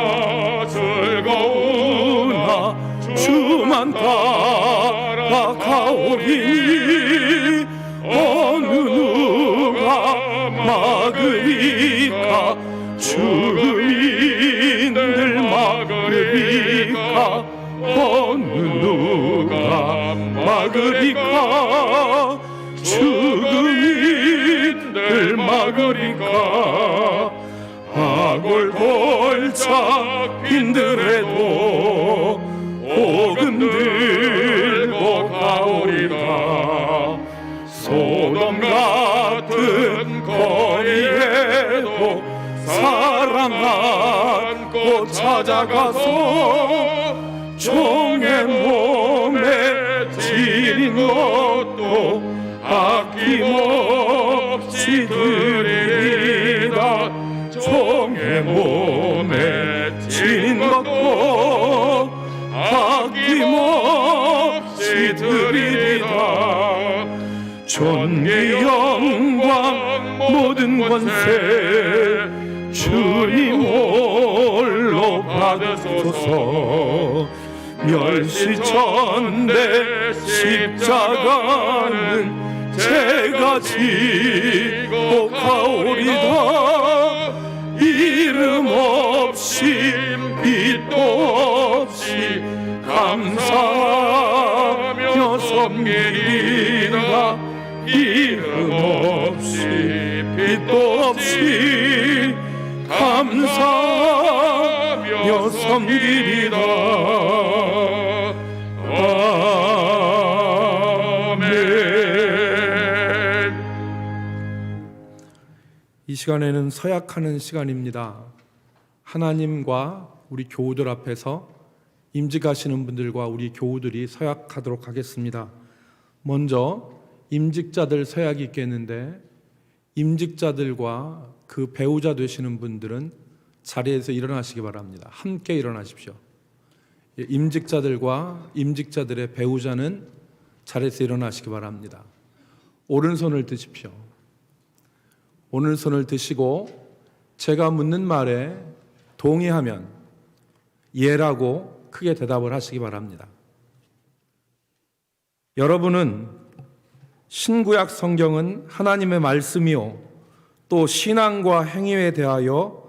즐거우나 주만 따라 가오리니 어느 누가 막으리까. 죽음인들 막으리까. 어느 누가 막으리까. 죽음이들 막으리까. 아골골짝 빈들에도 복음 들고 가오리다. 소돔과 안고 사랑 안고 찾아가서 종의 몸에 지린 것도 아낌없이 드리리다. 종의 몸에 지린 것도 아낌없이 드리리다. 존귀 영광 모든 권세 주님 홀로 받으소서. 멸시천대 십자가는 제가 지고 가오리다. 이름 없이 빛도 없이 감사하며 섬기리라. 이름 없이 빛도 없이 감사하며 섬기리라. 아멘. 이 시간에는 서약하는 시간입니다. 하나님과 우리 교우들 앞에서 임직하시는 분들과 우리 교우들이 서약하도록 하겠습니다. 먼저 임직자들 서약이 있겠는데, 임직자들과 그 배우자 되시는 분들은 자리에서 일어나시기 바랍니다. 함께 일어나십시오. 임직자들과 임직자들의 배우자는 자리에서 일어나시기 바랍니다. 오른손을 드십시오. 오른손을 드시고 제가 묻는 말에 동의하면 예라고 크게 대답을 하시기 바랍니다. 여러분은 신구약 성경은 하나님의 말씀이요 또 신앙과 행위에 대하여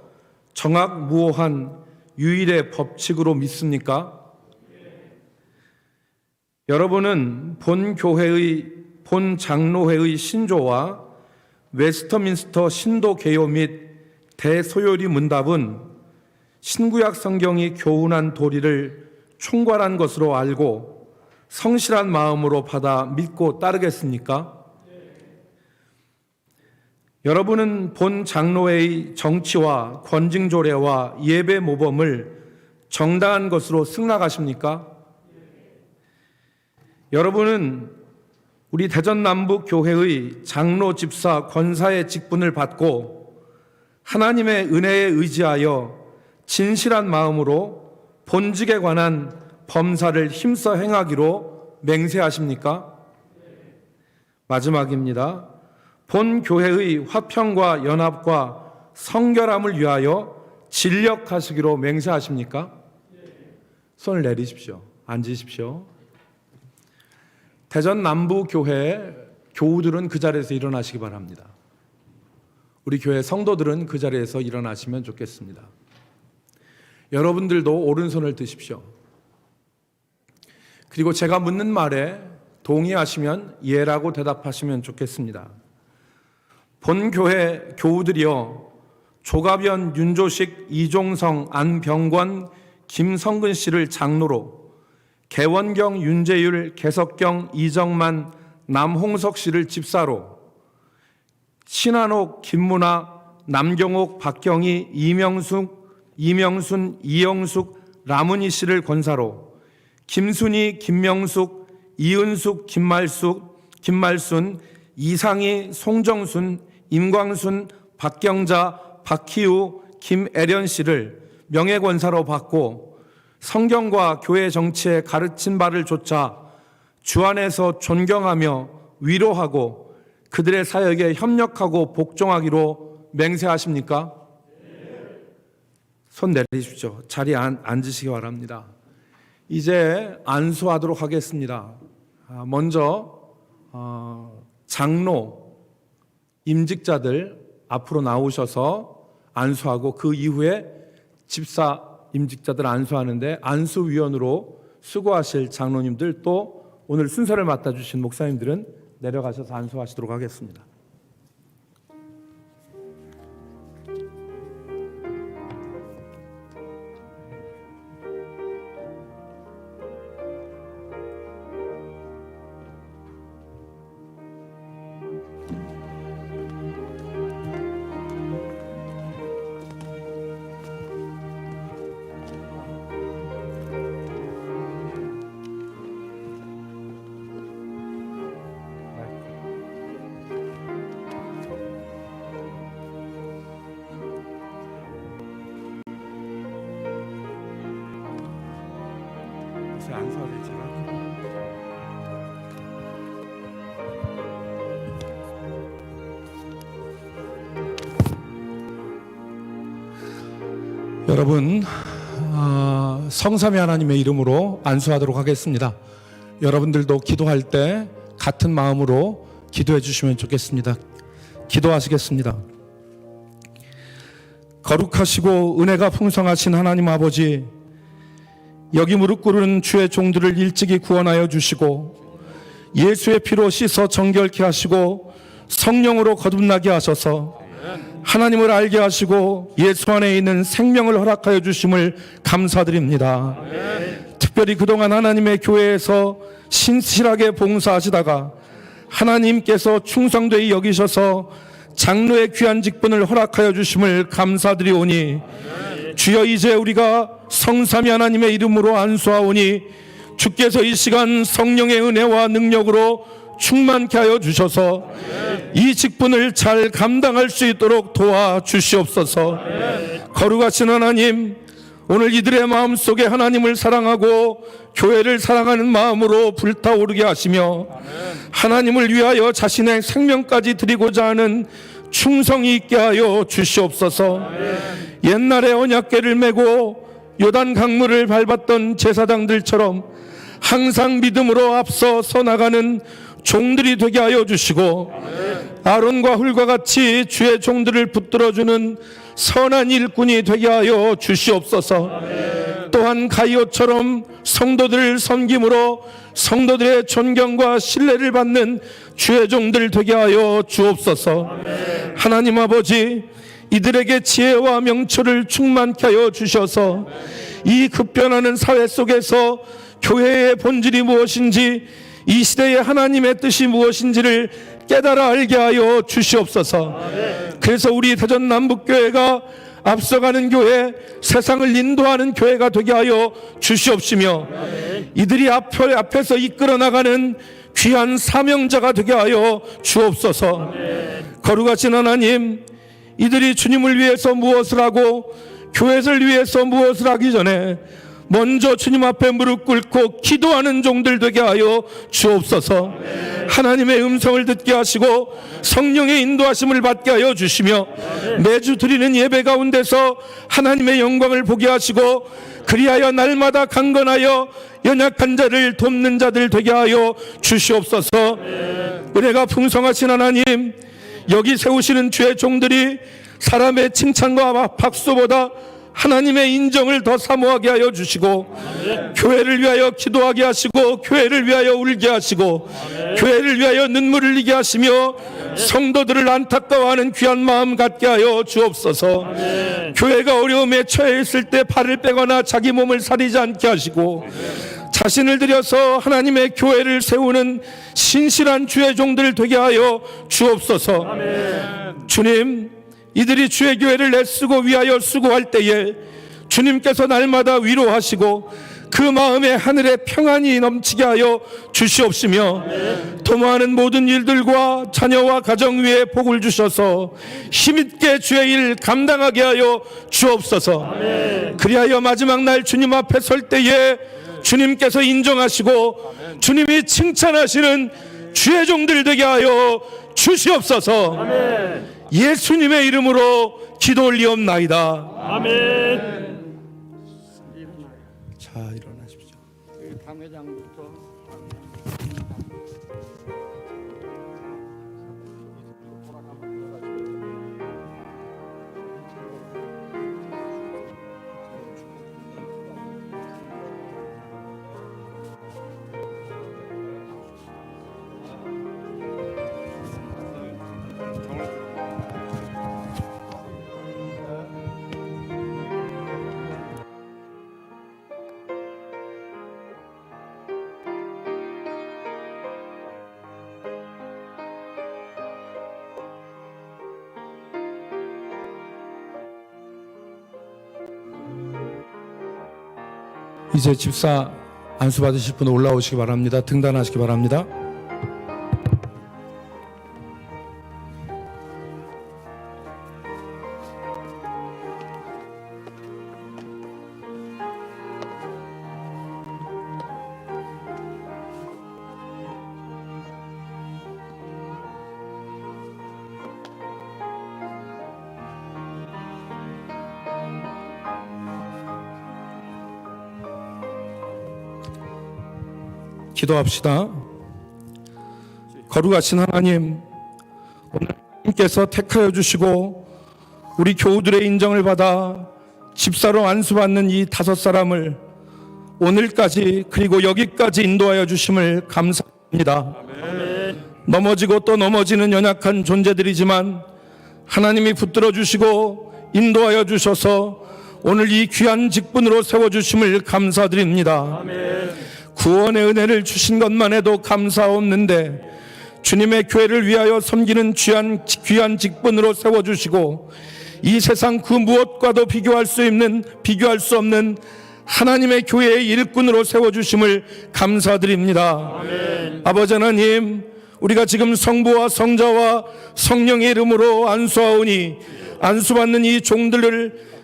정확무오한 유일의 법칙으로 믿습니까? 여러분은 본 교회의 본 장로회의 신조와 웨스터민스터 신도 개요 및 대소요리 문답은 신구약 성경이 교훈한 도리를 총괄한 것으로 알고 성실한 마음으로 받아 믿고 따르겠습니까? 여러분은 본 장로회의 정치와 권징조례와 예배 모범을 정당한 것으로 승낙하십니까? 여러분은 우리 대전 남북 교회의 장로, 집사, 권사의 직분을 받고 하나님의 은혜에 의지하여 진실한 마음으로 본직에 관한 범사를 힘써 행하기로 맹세하십니까? 마지막입니다. 본 교회의 화평과 연합과 성결함을 위하여 진력하시기로 맹세하십니까? 손을 내리십시오. 앉으십시오. 대전 남부교회 교우들은 그 자리에서 일어나시기 바랍니다. 우리 교회 성도들은 그 자리에서 일어나시면 좋겠습니다. 여러분들도 오른손을 드십시오. 그리고 제가 묻는 말에 동의하시면 예라고 대답하시면 좋겠습니다. 본 교회 교우들이여, 조가변, 윤조식, 이종성, 안병권, 김성근 씨를 장로로, 개원경, 윤재율, 개석경, 이정만, 남홍석 씨를 집사로, 신한옥, 김문아, 남경옥, 박경희, 이명순, 이영숙, 라문희 씨를 권사로, 김순희, 김명숙, 이은숙, 김말순, 이상희, 송정순, 임광순, 박경자, 박희우, 김애련 씨를 명예권사로 받고 성경과 교회 정치에 가르친 바를 좇아 주 안에서 존경하며 위로하고 그들의 사역에 협력하고 복종하기로 맹세하십니까? 손 내리십시오. 자리에 앉으시기 바랍니다. 이제 안수하도록 하겠습니다. 먼저 장로, 임직자들 앞으로 나오셔서 안수하고 그 이후에 집사, 임직자들 안수하는데 안수위원으로 수고하실 장로님들 또 오늘 순서를 맡아주신 목사님들은 내려가셔서 안수하시도록 하겠습니다. 요새 안수하되잖아. 여러분, 성삼위 하나님의 이름으로 안수하도록 하겠습니다. 여러분들도 기도할 때 같은 마음으로 기도해 주시면 좋겠습니다. 기도하시겠습니다. 거룩하시고 은혜가 풍성하신 하나님 아버지, 여기 무릎 꿇은 주의 종들을 일찍이 구원하여 주시고 예수의 피로 씻어 정결케 하시고 성령으로 거듭나게 하셔서 하나님을 알게 하시고 예수 안에 있는 생명을 허락하여 주심을 감사드립니다. 특별히 그동안 하나님의 교회에서 신실하게 봉사하시다가 하나님께서 충성되이 여기셔서 장로의 귀한 직분을 허락하여 주심을 감사드리오니 주여, 이제 우리가 성삼위 하나님의 이름으로 안수하오니 주께서 이 시간 성령의 은혜와 능력으로 충만케 하여 주셔서 이 직분을 잘 감당할 수 있도록 도와주시옵소서. 거룩하신 하나님, 오늘 이들의 마음속에 하나님을 사랑하고 교회를 사랑하는 마음으로 불타오르게 하시며 하나님을 위하여 자신의 생명까지 드리고자 하는 충성이 있게 하여 주시옵소서. 옛날에 언약궤를 메고 요단 강물을 밟았던 제사장들처럼 항상 믿음으로 앞서 나가는 종들이 되게 하여 주시고 아론과 훌과 같이 주의 종들을 붙들어주는 선한 일꾼이 되게 하여 주시옵소서. 또한 가이오처럼 성도들을 섬김으로 성도들의 존경과 신뢰를 받는 주의 종들 되게 하여 주옵소서. 하나님 아버지, 이들에게 지혜와 명철을 충만케 하여 주셔서 이 급변하는 사회 속에서 교회의 본질이 무엇인지, 이 시대의 하나님의 뜻이 무엇인지를 깨달아 알게 하여 주시옵소서. 그래서 우리 대전 남북교회가 앞서가는 교회, 세상을 인도하는 교회가 되게 하여 주시옵시며 이들이 앞에서 이끌어 나가는 귀한 사명자가 되게 하여 주옵소서. 거룩하신 하나님, 이들이 주님을 위해서 무엇을 하고 교회를 위해서 무엇을 하기 전에 먼저 주님 앞에 무릎 꿇고 기도하는 종들 되게 하여 주옵소서. 하나님의 음성을 듣게 하시고 성령의 인도하심을 받게 하여 주시며 매주 드리는 예배 가운데서 하나님의 영광을 보게 하시고 그리하여 날마다 강건하여 연약한 자를 돕는 자들 되게 하여 주시옵소서. 은혜가 풍성하신 하나님, 여기 세우시는 주의 종들이 사람의 칭찬과 박수보다 하나님의 인정을 더 사모하게 하여 주시고 교회를 위하여 기도하게 하시고 교회를 위하여 울게 하시고 교회를 위하여 눈물을 흘리게 하시며 성도들을 안타까워하는 귀한 마음 갖게 하여 주옵소서. 교회가 어려움에 처해 있을 때 발을 빼거나 자기 몸을 사리지 않게 하시고 자신을 들여서 하나님의 교회를 세우는 신실한 주의 종들 되게 하여 주옵소서. 주님, 이들이 주의 교회를 애쓰고 위하여 수고할 때에 주님께서 날마다 위로하시고 그 마음에 하늘의 평안이 넘치게 하여 주시옵시며 도모하는 모든 일들과 자녀와 가정 위에 복을 주셔서 힘있게 주의 일 감당하게 하여 주옵소서. 그리하여 마지막 날 주님 앞에 설 때에 주님께서 인정하시고 주님이 칭찬하시는 주의 종들 되게 하여 주시옵소서. 예수님의 이름으로 기도 올리옵나이다. 아멘. 자, 일어나십시오. 당회장부터. 이제 집사 안수 받으실 분 올라오시기 바랍니다. 등단하시기 바랍니다. 기도합시다. 거룩하신 하나님, 오늘 하나님께서 택하여 주시고 우리 교우들의 인정을 받아 집사로 안수받는 이 5사람을 오늘까지 그리고 여기까지 인도하여 주심을 감사합니다. 넘어지고 또 넘어지는 연약한 존재들이지만 하나님이 붙들어 주시고 인도하여 주셔서 오늘 이 귀한 직분으로 세워주심을 감사드립니다. 구원의 은혜를 주신 것만 해도 감사없는데 주님의 교회를 위하여 섬기는 귀한 직분으로 세워주시고 이 세상 그 무엇과도 비교할 수 없는 하나님의 교회의 일꾼으로 세워주심을 감사드립니다. 아버지 하나님, 우리가 지금 성부와 성자와 성령의 이름으로 안수하오니 안수받는 이 종들을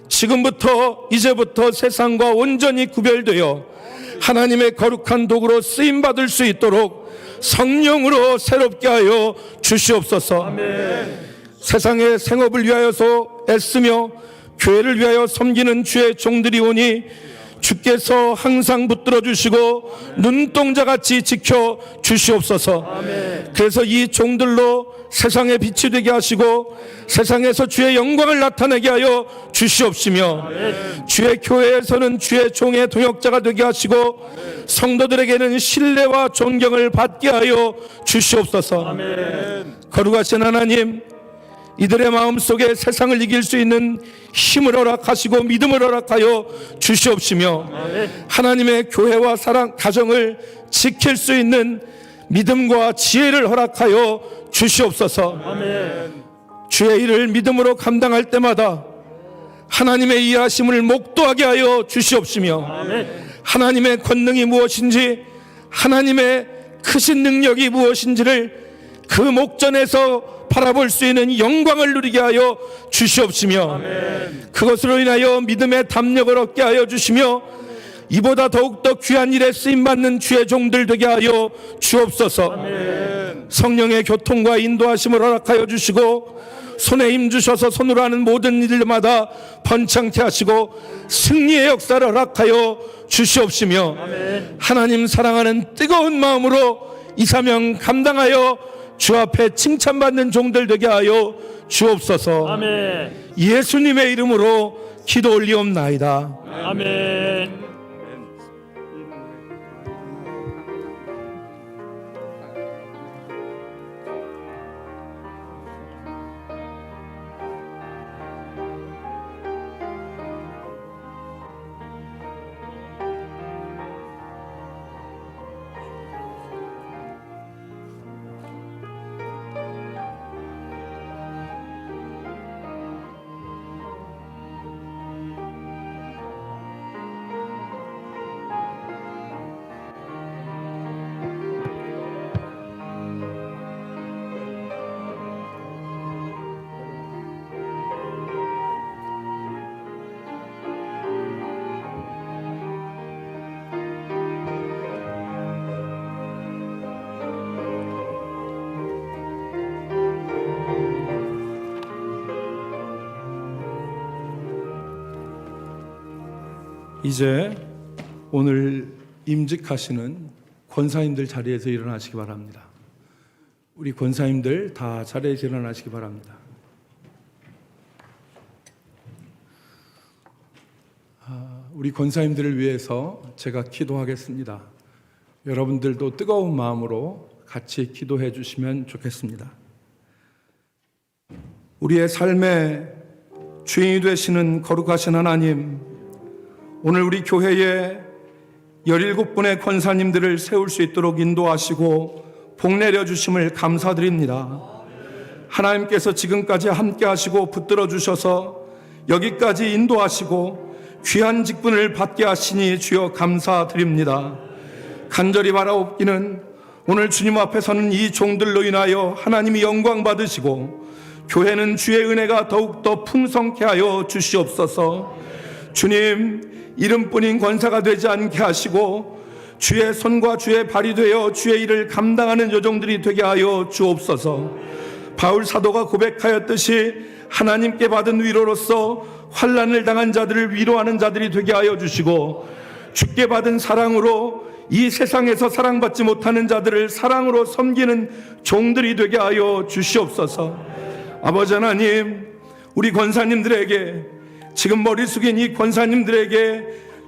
이제부터 세상과 온전히 구별되어 하나님의 거룩한 도구로 쓰임받을 수 있도록 성령으로 새롭게 하여 주시옵소서. 세상의 생업을 위하여서 애쓰며 교회를 위하여 섬기는 주의 종들이 오니 주께서 항상 붙들어 주시고 눈동자같이 지켜 주시옵소서. 그래서 이 종들로 세상의 빛이 되게 하시고 세상에서 주의 영광을 나타내게 하여 주시옵시며 주의 교회에서는 주의 종의 동역자가 되게 하시고 성도들에게는 신뢰와 존경을 받게 하여 주시옵소서. 거룩하신 하나님, 이들의 마음속에 세상을 이길 수 있는 힘을 허락하시고 믿음을 허락하여 주시옵시며 하나님의 교회와 사랑, 가정을 지킬 수 있는 믿음과 지혜를 허락하여 주시옵소서. 주의 일을 믿음으로 감당할 때마다 하나님의 이해하심을 목도하게 하여 주시옵시며 하나님의 권능이 무엇인지, 하나님의 크신 능력이 무엇인지를 그 목전에서 바라볼 수 있는 영광을 누리게 하여 주시옵시며 그것으로 인하여 믿음의 담력을 얻게 하여 주시며 이보다 더욱더 귀한 일에 쓰임받는 주의 종들 되게 하여 주옵소서. 성령의 교통과 인도하심을 허락하여 주시고 손에 힘 주셔서 손으로 하는 모든 일마다 번창케 하시고 승리의 역사를 허락하여 주시옵시며 하나님 사랑하는 뜨거운 마음으로 이 사명 감당하여 주 앞에 칭찬받는 종들 되게 하여 주옵소서. 예수님의 이름으로 기도 올리옵나이다. 아멘. 이제 오늘 임직하시는 권사님들 자리에서 일어나시기 바랍니다. 우리 권사님들 다 자리에서 일어나시기 바랍니다. 우리 권사님들을 위해서 제가 기도하겠습니다. 여러분들도 뜨거운 마음으로 같이 기도해 주시면 좋겠습니다. 우리의 삶의 주인이 되시는 거룩하신 하나님, 오늘 우리 교회에 17분의 권사님들을 세울 수 있도록 인도하시고 복 내려 주심을 감사드립니다. 하나님께서 지금까지 함께 하시고 붙들어 주셔서 여기까지 인도하시고 귀한 직분을 받게 하시니 주여 감사드립니다. 간절히 바라옵기는 오늘 주님 앞에 서는 이 종들로 인하여 하나님이 영광 받으시고 교회는 주의 은혜가 더욱더 풍성케 하여 주시옵소서. 주님, 이름뿐인 권사가 되지 않게 하시고 주의 손과 주의 발이 되어 주의 일을 감당하는 여종들이 되게 하여 주옵소서. 바울 사도가 고백하였듯이 하나님께 받은 위로로서 환난을 당한 자들을 위로하는 자들이 되게 하여 주시고 주께 받은 사랑으로 이 세상에서 사랑받지 못하는 자들을 사랑으로 섬기는 종들이 되게 하여 주시옵소서. 아버지 하나님, 우리 권사님들에게, 지금 머리 숙인 이 권사님들에게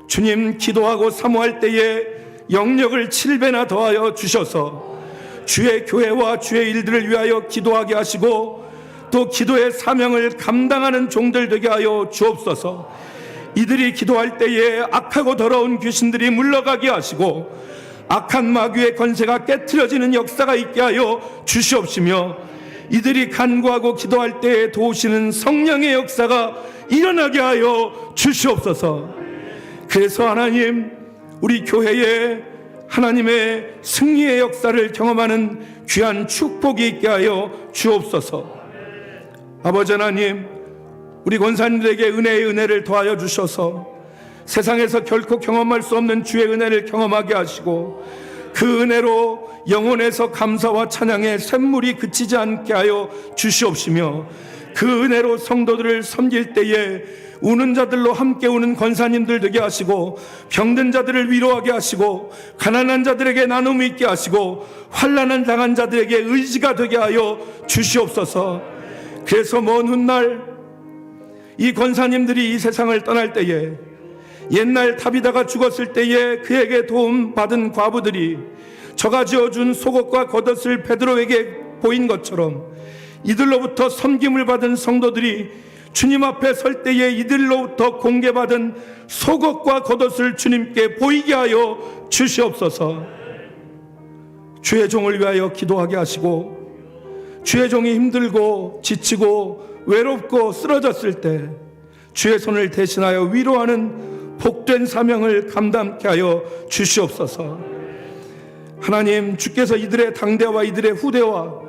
주님 기도하고 사모할 때에 영력을 7배나 더하여 주셔서 주의 교회와 주의 일들을 위하여 기도하게 하시고 또 기도의 사명을 감당하는 종들 되게 하여 주옵소서. 이들이 기도할 때에 악하고 더러운 귀신들이 물러가게 하시고 악한 마귀의 권세가 깨트려지는 역사가 있게 하여 주시옵시며 이들이 간구하고 기도할 때에 도우시는 성령의 역사가 일어나게 하여 주시옵소서. 그래서 하나님, 우리 교회에 하나님의 승리의 역사를 경험하는 귀한 축복이 있게 하여 주옵소서. 아버지 하나님, 우리 권사님들에게 은혜의 은혜를 더하여 주셔서 세상에서 결코 경험할 수 없는 주의 은혜를 경험하게 하시고 그 은혜로 영혼에서 감사와 찬양의 샘물이 그치지 않게 하여 주시옵시며 그 은혜로 성도들을 섬길 때에 우는 자들로 함께 우는 권사님들 되게 하시고 병든 자들을 위로하게 하시고 가난한 자들에게 나눔이 있게 하시고 환난을 당한 자들에게 의지가 되게 하여 주시옵소서. 그래서 먼 훗날 이 권사님들이 이 세상을 떠날 때에 옛날 다비다가 죽었을 때에 그에게 도움 받은 과부들이 저가 지어준 속옷과 겉옷을 베드로에게 보인 것처럼 이들로부터 섬김을 받은 성도들이 주님 앞에 설 때에 이들로부터 공개받은 속옷과 겉옷을 주님께 보이게 하여 주시옵소서. 주의 종을 위하여 기도하게 하시고 주의 종이 힘들고 지치고 외롭고 쓰러졌을 때 주의 손을 대신하여 위로하는 복된 사명을 감당케 하여 주시옵소서. 하나님, 주께서 이들의 당대와 이들의 후대와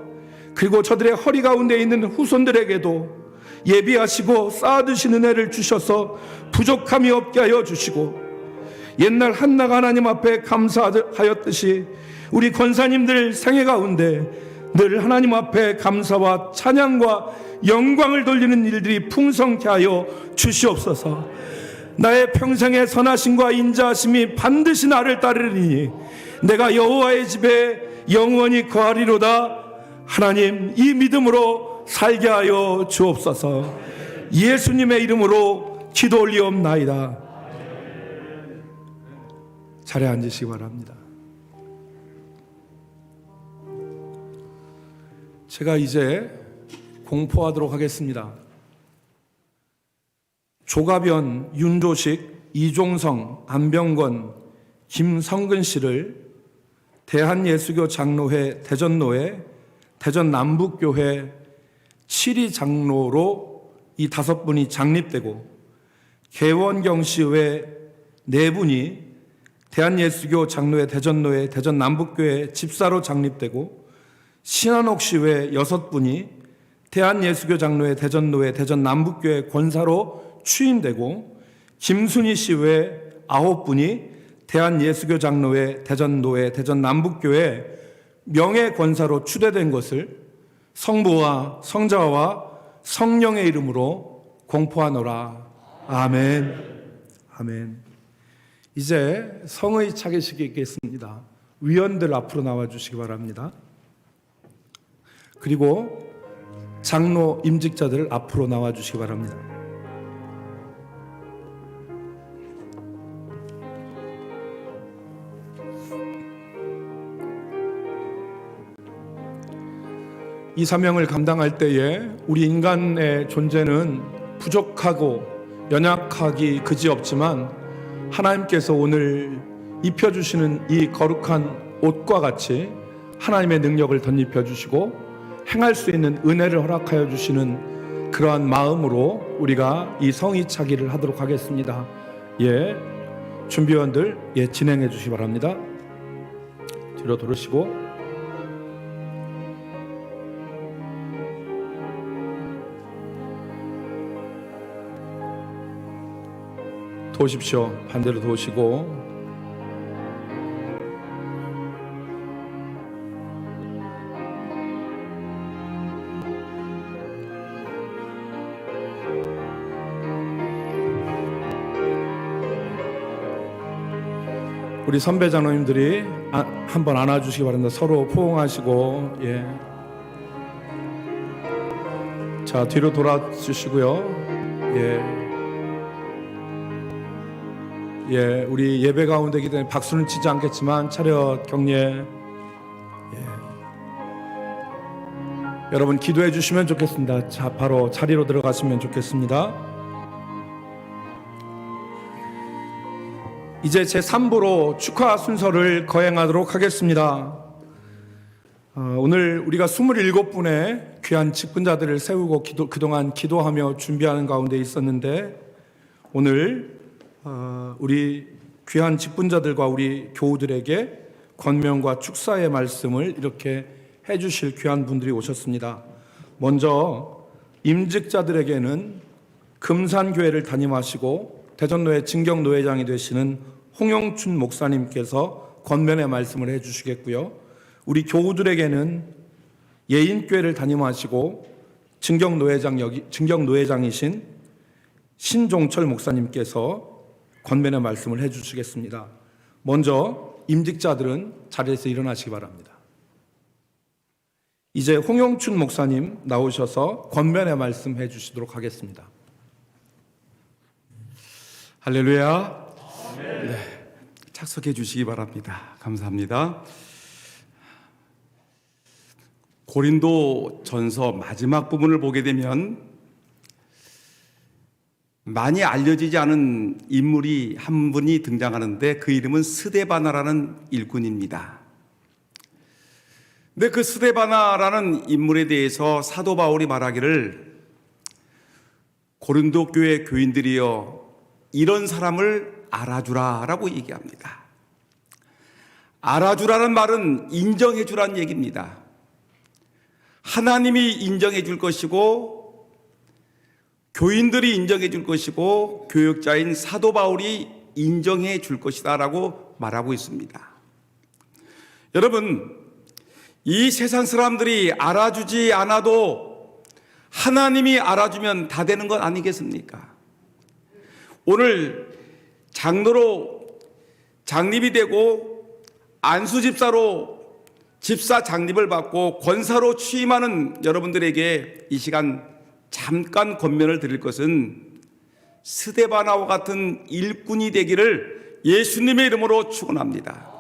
그리고 저들의 허리 가운데 있는 후손들에게도 예비하시고 쌓아두신 은혜를 주셔서 부족함이 없게 하여 주시고 옛날 한나가 하나님 앞에 감사하였듯이 우리 권사님들 생애 가운데 늘 하나님 앞에 감사와 찬양과 영광을 돌리는 일들이 풍성케 하여 주시옵소서. 나의 평생의 선하심과 인자하심이 반드시 나를 따르리니 내가 여호와의 집에 영원히 거하리로다. 하나님, 이 믿음으로 살게 하여 주옵소서. 예수님의 이름으로 기도 올리옵나이다. 자리에 앉으시기 바랍니다. 제가 이제 공포하도록 하겠습니다. 조가변, 윤조식, 이종성, 안병건, 김성근 씨를 대한예수교 장로회 대전노회, 대전 남북교회 7위 장로로 이 5분이 장립되고 개원경 씨 외 4분이 대한예수교 장로회 대전노회, 대전 남북교회 집사로 장립되고 신한옥 씨 외 6분이 대한예수교 장로회 대전노회 대전 남북교회 권사로 취임되고 김순희 씨 외 9분이 대한예수교 장로회 대전노회 대전 남북교회 명예권사로 추대된 것을 성부와 성자와 성령의 이름으로 공포하노라. 아멘. 아멘. 이제 성의 차기식이 있겠습니다. 위원들 앞으로 나와주시기 바랍니다. 그리고 장로 임직자들 앞으로 나와주시기 바랍니다. 이 사명을 감당할 때에 우리 인간의 존재는 부족하고 연약하기 그지없지만 하나님께서 오늘 입혀주시는 이 거룩한 옷과 같이 하나님의 능력을 덧입혀 주시고 행할 수 있는 은혜를 허락하여 주시는 그러한 마음으로 우리가 이 성의 차기를 하도록 하겠습니다. 준비원들 진행해 주시기 바랍니다. 뒤로 돌으시고 도십시오. 반대로 도시고 우리 선배 장로님들이 한번 안아주시기 바랍니다. 서로 포옹하시고, 예. 자, 뒤로 돌아주시고요. 예. 예, 우리 예배 가운데이기 때문에 박수는 치지 않겠지만 차렷 경례. 예. 여러분 기도해 주시면 좋겠습니다. 자, 바로 자리로 들어가시면 좋겠습니다. 이제 제3부로 축하 순서를 거행하도록 하겠습니다. 오늘 우리가 27분의 귀한 직분자들을 세우고 그동안 기도하며 준비하는 가운데 있었는데, 오늘 우리 귀한 직분자들과 우리 교우들에게 권면과 축사의 말씀을 이렇게 해주실 귀한 분들이 오셨습니다. 먼저 임직자들에게는 금산교회를 담임하시고 대전노회 진경노회장이 되시는 홍영춘 목사님께서 권면의 말씀을 해주시겠고요. 우리 교우들에게는 예인교회를 담임하시고 진경노회장이신 신종철 목사님께서 권면의 말씀을 해주시겠습니다. 먼저 임직자들은 자리에서 일어나시기 바랍니다. 이제 홍영춘 목사님 나오셔서 권면의 말씀 해주시도록 하겠습니다. 할렐루야. 네, 착석해 주시기 바랍니다. 감사합니다. 고린도 전서 마지막 부분을 보게 되면 많이 알려지지 않은 인물이 한 분이 등장하는데, 그 이름은 스데바나라는 일꾼입니다. 근데 그 스데바나라는 인물에 대해서 사도 바울이 말하기를, 고린도 교회 교인들이여 이런 사람을 알아주라라고 얘기합니다. 알아주라는 말은 인정해 주라는 얘기입니다. 하나님이 인정해 줄 것이고, 교인들이 인정해 줄 것이고, 교역자인 사도 바울이 인정해 줄 것이다 라고 말하고 있습니다. 여러분, 이 세상 사람들이 알아주지 않아도 하나님이 알아주면 다 되는 건 아니겠습니까? 오늘 장로로 장립이 되고 안수집사로 집사 장립을 받고 권사로 취임하는 여러분들에게 이 시간 잠깐 권면을 드릴 것은, 스데바나와 같은 일꾼이 되기를 예수님의 이름으로 축원합니다.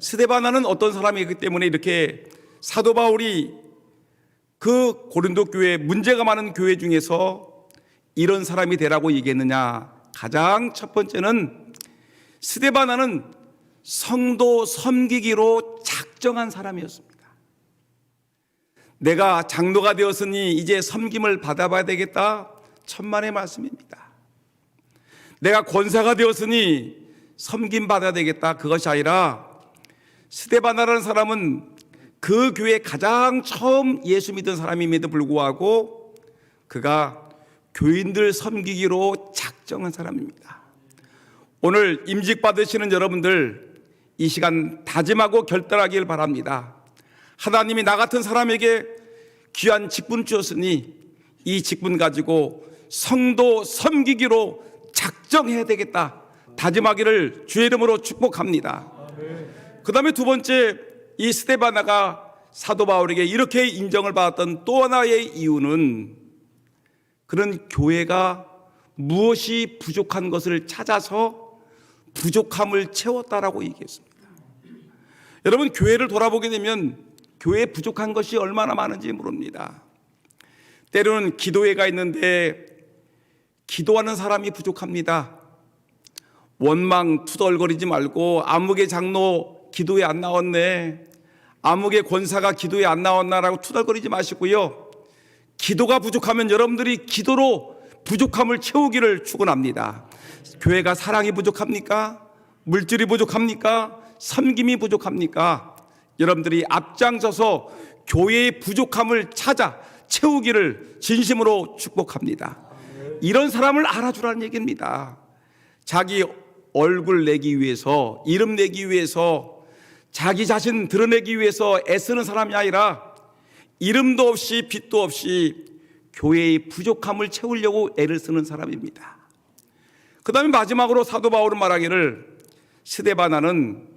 스데바나는 어떤 사람이기 때문에 이렇게 사도 바울이 그 고린도 교회, 문제가 많은 교회 중에서 이런 사람이 되라고 얘기했느냐? 가장 첫 번째는, 스데바나는 성도 섬기기로 작정한 사람이었습니다. 내가 장로가 되었으니 이제 섬김을 받아봐야 되겠다, 천만의 말씀입니다. 내가 권사가 되었으니 섬김 받아야 되겠다, 그것이 아니라, 스데바나라는 사람은 그 교회 가장 처음 예수 믿은 사람임에도 불구하고 그가 교인들 섬기기로 작정한 사람입니다. 오늘 임직 받으시는 여러분들, 이 시간 다짐하고 결단하길 바랍니다. 하나님이 나 같은 사람에게 귀한 직분 주었으니 이 직분 가지고 성도 섬기기로 작정해야 되겠다, 다짐하기를 주의 이름으로 축복합니다. 그 다음에 두 번째, 이 스데바나가 사도 바울에게 이렇게 인정을 받았던 또 하나의 이유는, 그런 교회가 무엇이 부족한 것을 찾아서 부족함을 채웠다라고 얘기했습니다. 여러분, 교회를 돌아보게 되면 교회에 부족한 것이 얼마나 많은지 모릅니다. 때로는 기도회가 있는데 기도하는 사람이 부족합니다. 원망 투덜거리지 말고, 암흑의 장로 기도에 안 나왔네, 암흑의 권사가 기도에 안 나왔나라고 투덜거리지 마시고요. 기도가 부족하면 여러분들이 기도로 부족함을 채우기를 축원합니다. 교회가 사랑이 부족합니까? 물질이 부족합니까? 섬김이 부족합니까? 여러분들이 앞장서서 교회의 부족함을 찾아 채우기를 진심으로 축복합니다. 이런 사람을 알아주라는 얘기입니다. 자기 얼굴 내기 위해서, 이름 내기 위해서, 자기 자신 드러내기 위해서 애쓰는 사람이 아니라, 이름도 없이 빚도 없이 교회의 부족함을 채우려고 애를 쓰는 사람입니다. 그 다음에 마지막으로 사도 바울은 말하기를, 스데바나는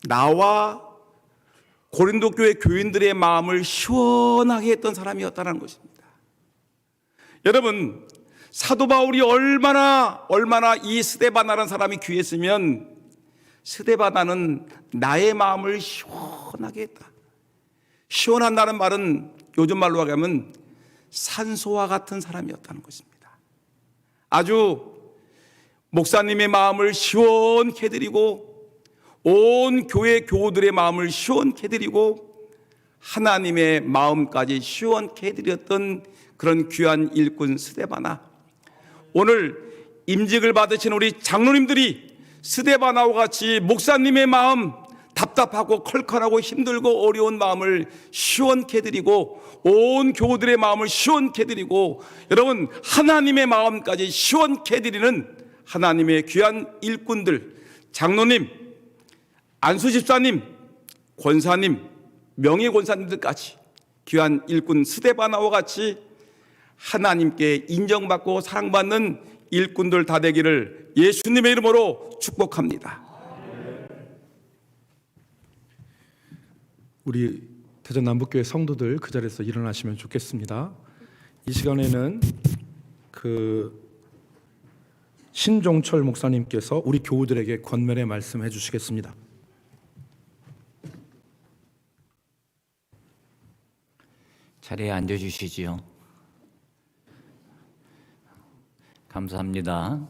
나와 고린도 교회 교인들의 마음을 시원하게 했던 사람이었다는 것입니다. 여러분, 사도 바울이 얼마나 이 스데바나라는 사람이 귀했으면 스데바나는 나의 마음을 시원하게 했다. 시원한다는 말은 요즘 말로 하면 산소와 같은 사람이었다는 것입니다. 아주 목사님의 마음을 시원케 해드리고 온 교회 교우들의 마음을 시원케 해드리고 하나님의 마음까지 시원케 해드렸던 그런 귀한 일꾼 스데바나. 오늘 임직을 받으신 우리 장로님들이 스데바나와 같이 목사님의 마음, 답답하고 컬컬하고 힘들고 어려운 마음을 시원케 해드리고 온 교우들의 마음을 시원케 해드리고 여러분 하나님의 마음까지 시원케 해드리는 하나님의 귀한 일꾼들, 장로님, 안수집사님, 권사님, 명예권사님들까지 귀한 일꾼 스데바나와 같이 하나님께 인정받고 사랑받는 일꾼들 다 되기를 예수님의 이름으로 축복합니다. 우리 대전 남북교회 성도들 그 자리에서 일어나시면 좋겠습니다. 이 시간에는 신종철 목사님께서 우리 교우들에게 권면의 말씀해 주시겠습니다. 자리에 앉아주시지요. 감사합니다.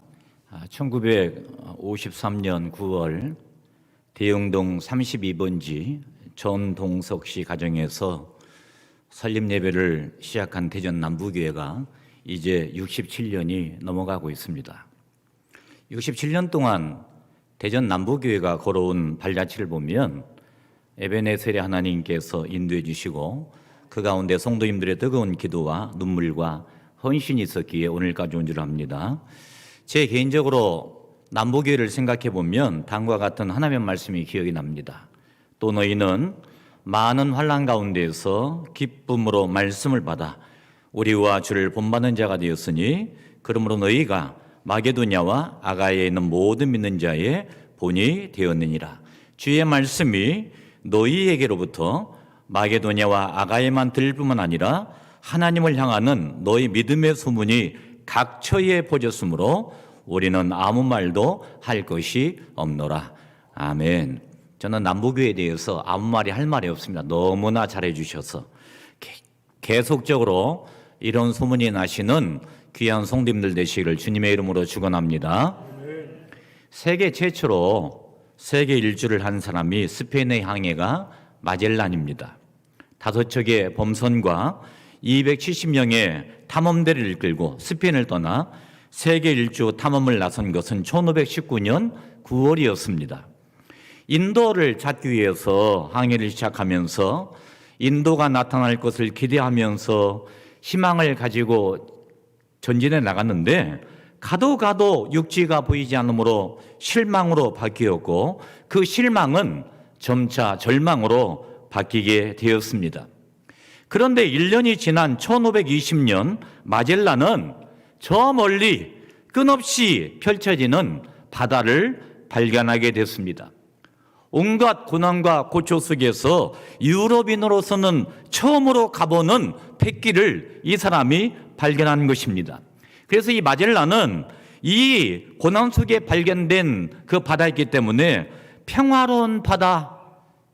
1953년 9월 대흥동 32번지 전동석 씨 가정에서 설립 예배를 시작한 대전 남부교회가 이제 67년이 넘어가고 있습니다. 67년 동안 대전 남부교회가 걸어온 발자취를 보면 에베네셀의 하나님께서 인도해 주시고 그 가운데 성도님들의 뜨거운 기도와 눈물과 헌신이 있었기에 오늘까지 온 줄 압니다. 제 개인적으로 남부교회를 생각해 보면 다음과 같은 하나님의 말씀이 기억이 납니다. 또 너희는 많은 환난 가운데에서 기쁨으로 말씀을 받아 우리와 주를 본받는 자가 되었으니 그러므로 너희가 마게도냐와 아가야에 있는 모든 믿는 자의 본이 되었느니라. 주의 말씀이 너희에게로부터 마게도냐와 아가야에만 들릴 뿐만 아니라 하나님을 향하는 너희 믿음의 소문이 각처에 퍼졌으므로 우리는 아무 말도 할 것이 없노라. 아멘. 저는 남부교회에 대해서 아무 말이 할 말이 없습니다. 너무나 잘해 주셔서 계속적으로 이런 소문이 나시는 귀한 성도님들 되시기를 주님의 이름으로 축원합니다. 세계 최초로 세계 일주를 한 사람이 스페인의 항해가 마젤란입니다. 5척의 범선과 270명의 탐험대를 이끌고 스페인을 떠나 세계 일주 탐험을 나선 것은 1519년 9월이었습니다. 인도를 찾기 위해서 항해를 시작하면서 인도가 나타날 것을 기대하면서 희망을 가지고 전진해 나갔는데 가도 육지가 보이지 않으므로 실망으로 바뀌었고 그 실망은 점차 절망으로 바뀌게 되었습니다. 그런데 1년이 지난 1520년 마젤란은 저 멀리 끝없이 펼쳐지는 바다를 발견하게 됐습니다. 온갖 고난과 고초 속에서 유럽인으로서는 처음으로 가보는 백기를 이 사람이 발견한 것입니다. 그래서 이 마젤란은 이 고난 속에 발견된 그 바다이기 때문에 평화로운 바다,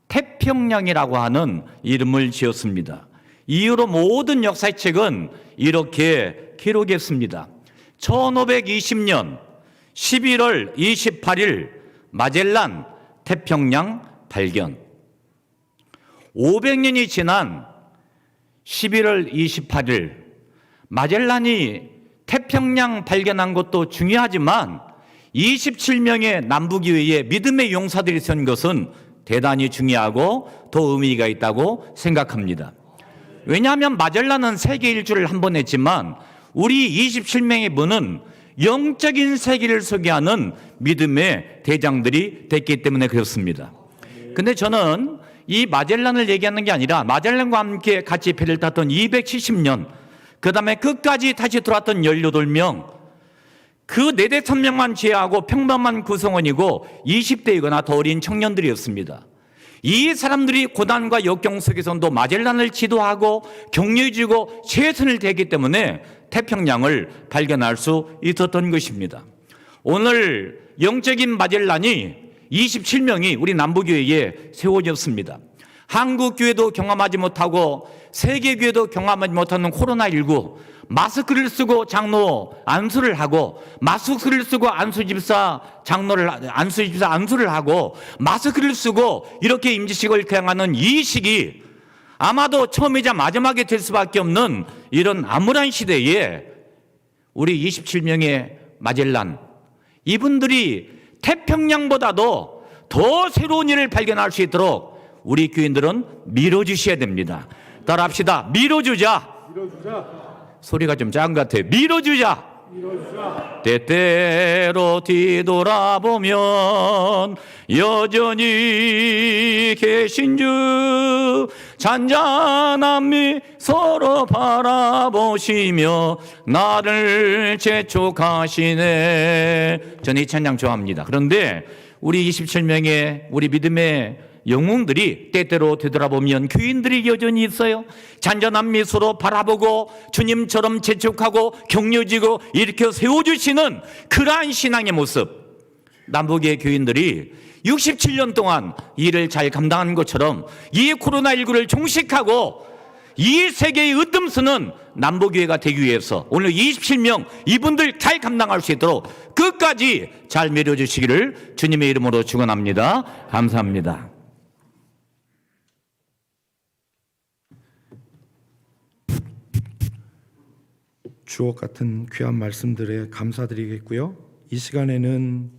태평양이라고 하는 이름을 지었습니다. 이후로 모든 역사의 책은 이렇게 기록했습니다. 1520년 11월 28일 마젤란 태평양 발견. 500년이 지난 11월 28일 마젤란이 태평양 발견한 것도 중요하지만 27명의 남부교회의 믿음의 용사들이 선 것은 대단히 중요하고 더 의미가 있다고 생각합니다. 왜냐하면 마젤란은 세계 일주를 한 번 했지만 우리 27명의 분은 영적인 세계를 소개하는 믿음의 대장들이 됐기 때문에 그렇습니다. 근데 저는 이 마젤란을 얘기하는 게 아니라 마젤란과 함께 같이 배를 탔던 270년, 그 다음에 끝까지 다시 돌아왔던 18명, 그 4대 3명만 제외하고 평범한 구성원이고 20대이거나 더 어린 청년들이었습니다. 이 사람들이 고난과 역경 속에서도 마젤란을 지도하고 격려해주고 최선을 다했기 때문에 태평양을 발견할 수 있었던 것입니다. 오늘 영적인 마젤란이 27명이 우리 남부교회에 세워졌습니다. 한국교회도 경험하지 못하고 세계교회도 경험하지 못하는 코로나19, 마스크를 쓰고 장로 안수를 하고, 마스크를 쓰고 안수집사 안수를 하고, 마스크를 쓰고 이렇게 임시식을 행하는 이 시기, 아마도 처음이자 마지막이 될 수밖에 없는 이런 암울한 시대에 우리 27명의 마젤란, 이분들이 태평양보다도 더 새로운 일을 발견할 수 있도록 우리 교인들은 밀어주셔야 됩니다. 따라합시다. 밀어주자. 소리가 좀 작은 것 같아요. 밀어주자. 때때로 뒤돌아보면 여전히 계신 주 잔잔한 미소로 바라보시며 나를 재촉하시네. 저는 이 찬양 좋아합니다. 그런데 우리 27명의 우리 믿음의 영웅들이 때때로 되돌아보면 교인들이 여전히 있어요. 잔잔한 미소로 바라보고 주님처럼 재촉하고 격려지고 일으켜 세워주시는 그러한 신앙의 모습, 남북의 교인들이 67년 동안 일을 잘 감당한 것처럼 이 코로나19를 종식하고 이 세계의 으뜸쓰는 남북교회가 되기 위해서 오늘 27명 이분들 잘 감당할 수 있도록 끝까지 잘 밀어주시기를 주님의 이름으로 축원합니다. 감사합니다. 주옥 같은 귀한 말씀들에 감사드리겠고요. 이 시간에는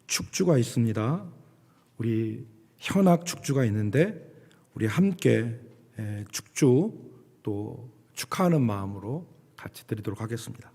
축주가 있습니다. 우리 현악 축주가 있는데 우리 함께 축주 또 축하하는 마음으로 같이 드리도록 하겠습니다.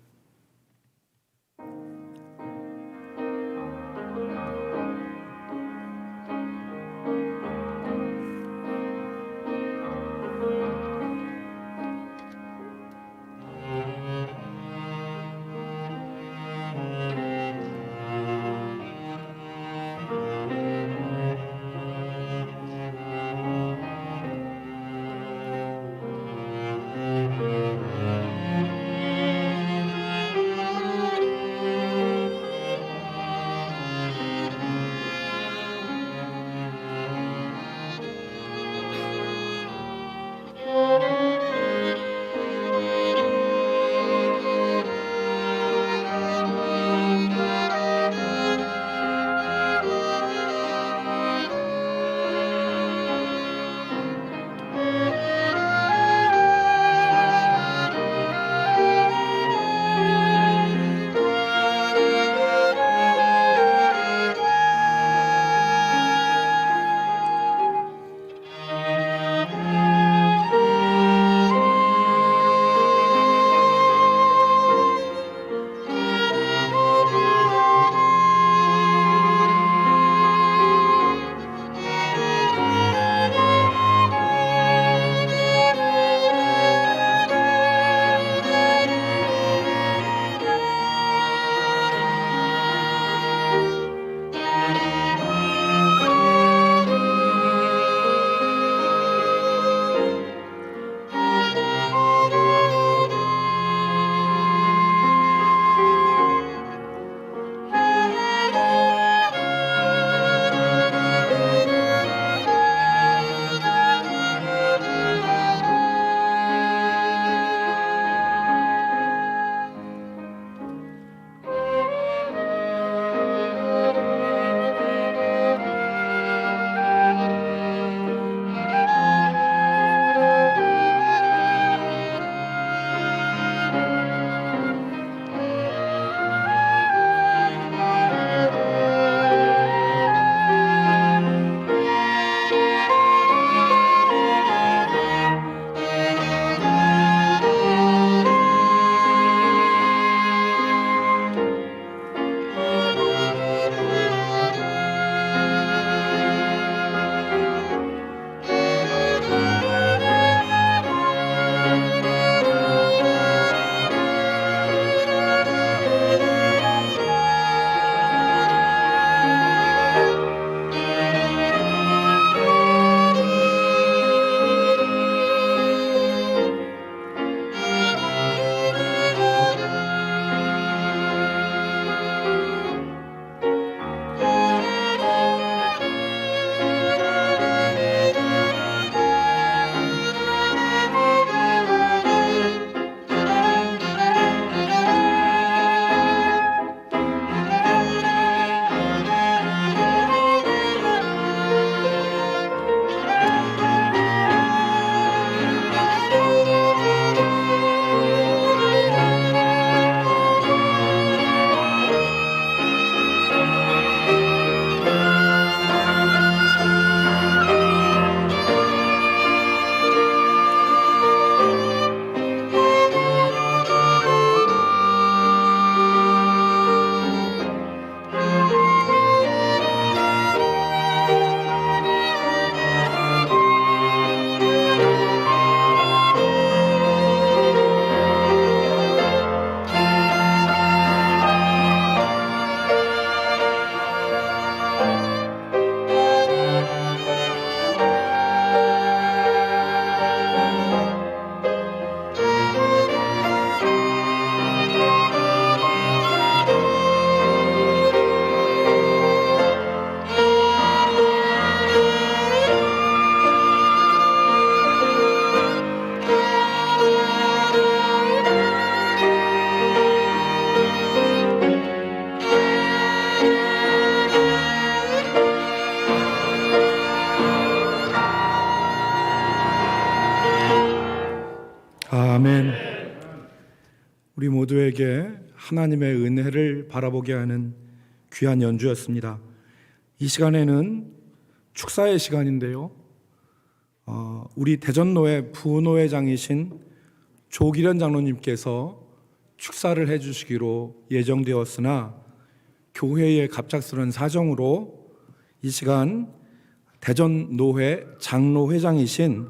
모두에게 하나님의 은혜를 바라보게 하는 귀한 연주였습니다. 이 시간에는 축사의 시간인데요. 우리 대전노회 부노회장이신 조기련 장로님께서 축사를 해주시기로 예정되었으나 교회의 갑작스러운 사정으로 이 시간 대전노회 장로회장이신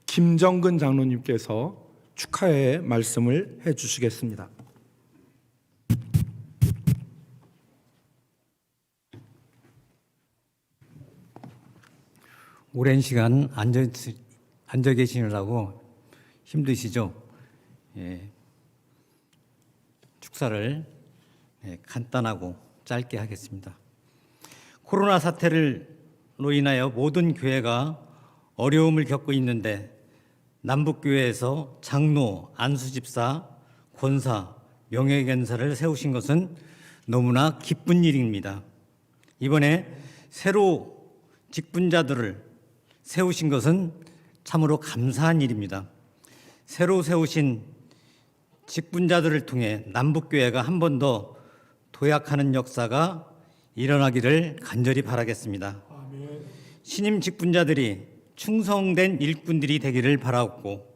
김정근 장로님께서 축하의 말씀을 해주시겠습니다. 오랜 시간 앉아 계시느라고 힘드시죠? 예, 축사를 간단하고 짧게 하겠습니다. 코로나 사태로 인하여 모든 교회가 어려움을 겪고 있는데 남북교회에서 장로, 안수집사, 권사, 명예견사를 세우신 것은 너무나 기쁜 일입니다. 이번에 새로 직분자들을 세우신 것은 참으로 감사한 일입니다. 새로 세우신 직분자들을 통해 남북교회가 한 번 더 도약하는 역사가 일어나기를 간절히 바라겠습니다. 신임 직분자들이 충성된 일꾼들이 되기를 바라옵고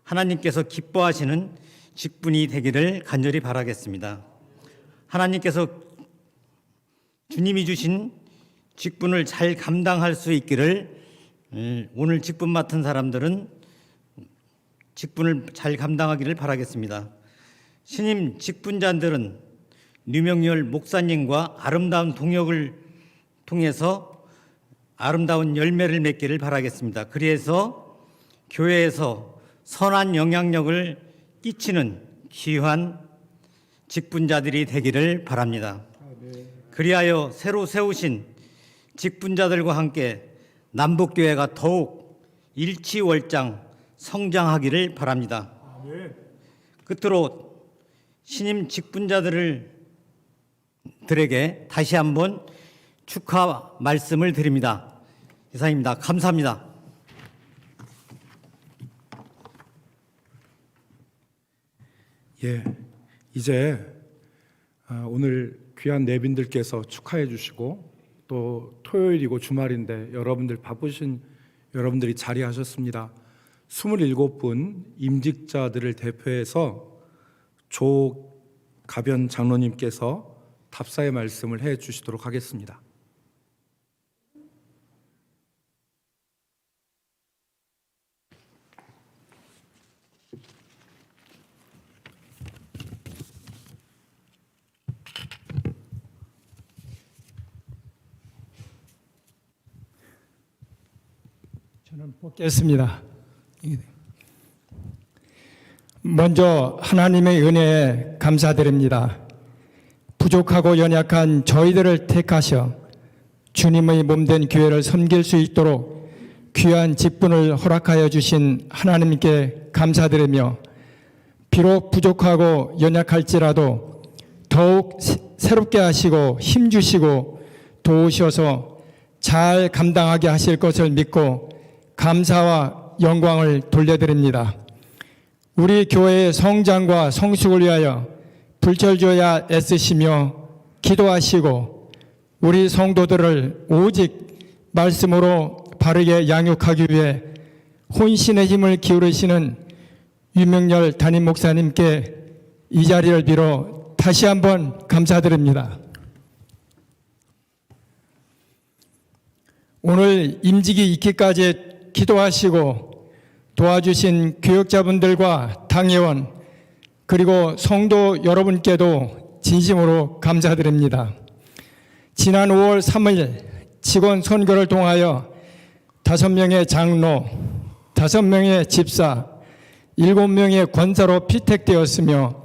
하나님께서 기뻐하시는 직분이 되기를 간절히 바라겠습니다. 하나님께서 주님이 주신 직분을 잘 감당할 수 있기를 오늘 직분 맡은 사람들은 직분을 잘 감당하기를 바라겠습니다. 신임 직분자들은 류명열 목사님과 아름다운 동역을 통해서 아름다운 열매를 맺기를 바라겠습니다. 그래서 교회에서 선한 영향력을 끼치는 귀한 직분자들이 되기를 바랍니다. 그리하여 새로 세우신 직분자들과 함께 남북교회가 더욱 일치월장 성장하기를 바랍니다. 끝으로 신임 직분자들에게 다시 한번 축하 말씀을 드립니다. 이상입니다. 감사합니다. 예, 이제 오늘 귀한 내빈들께서 축하해 주시고 또 토요일이고 주말인데 여러분들 바쁘신 여러분들이 자리하셨습니다. 27분 임직자들을 대표해서 조가변 장로님께서 답사의 말씀을 해 주시도록 하겠습니다. 저는 뽑겠습니다. 먼저 하나님의 은혜에 감사드립니다. 부족하고 연약한 저희들을 택하셔 주님의 몸된 교회를 섬길 수 있도록 귀한 직분을 허락하여 주신 하나님께 감사드리며 비록 부족하고 연약할지라도 더욱 새롭게 하시고 힘주시고 도우셔서 잘 감당하게 하실 것을 믿고 감사와 영광을 돌려드립니다. 우리 교회의 성장과 성숙을 위하여 불철주야 애쓰시며 기도하시고 우리 성도들을 오직 말씀으로 바르게 양육하기 위해 혼신의 힘을 기울이시는 유명열 담임 목사님께 이 자리를 빌어 다시 한번 감사드립니다. 오늘 임직이 있기까지 기도하시고 도와주신 교역자분들과 당회원 그리고 성도 여러분께도 진심으로 감사드립니다. 지난 5월 3일 직원 선거를 통하여 5명의 장로, 5명의 집사, 7명의 권사로 피택되었으며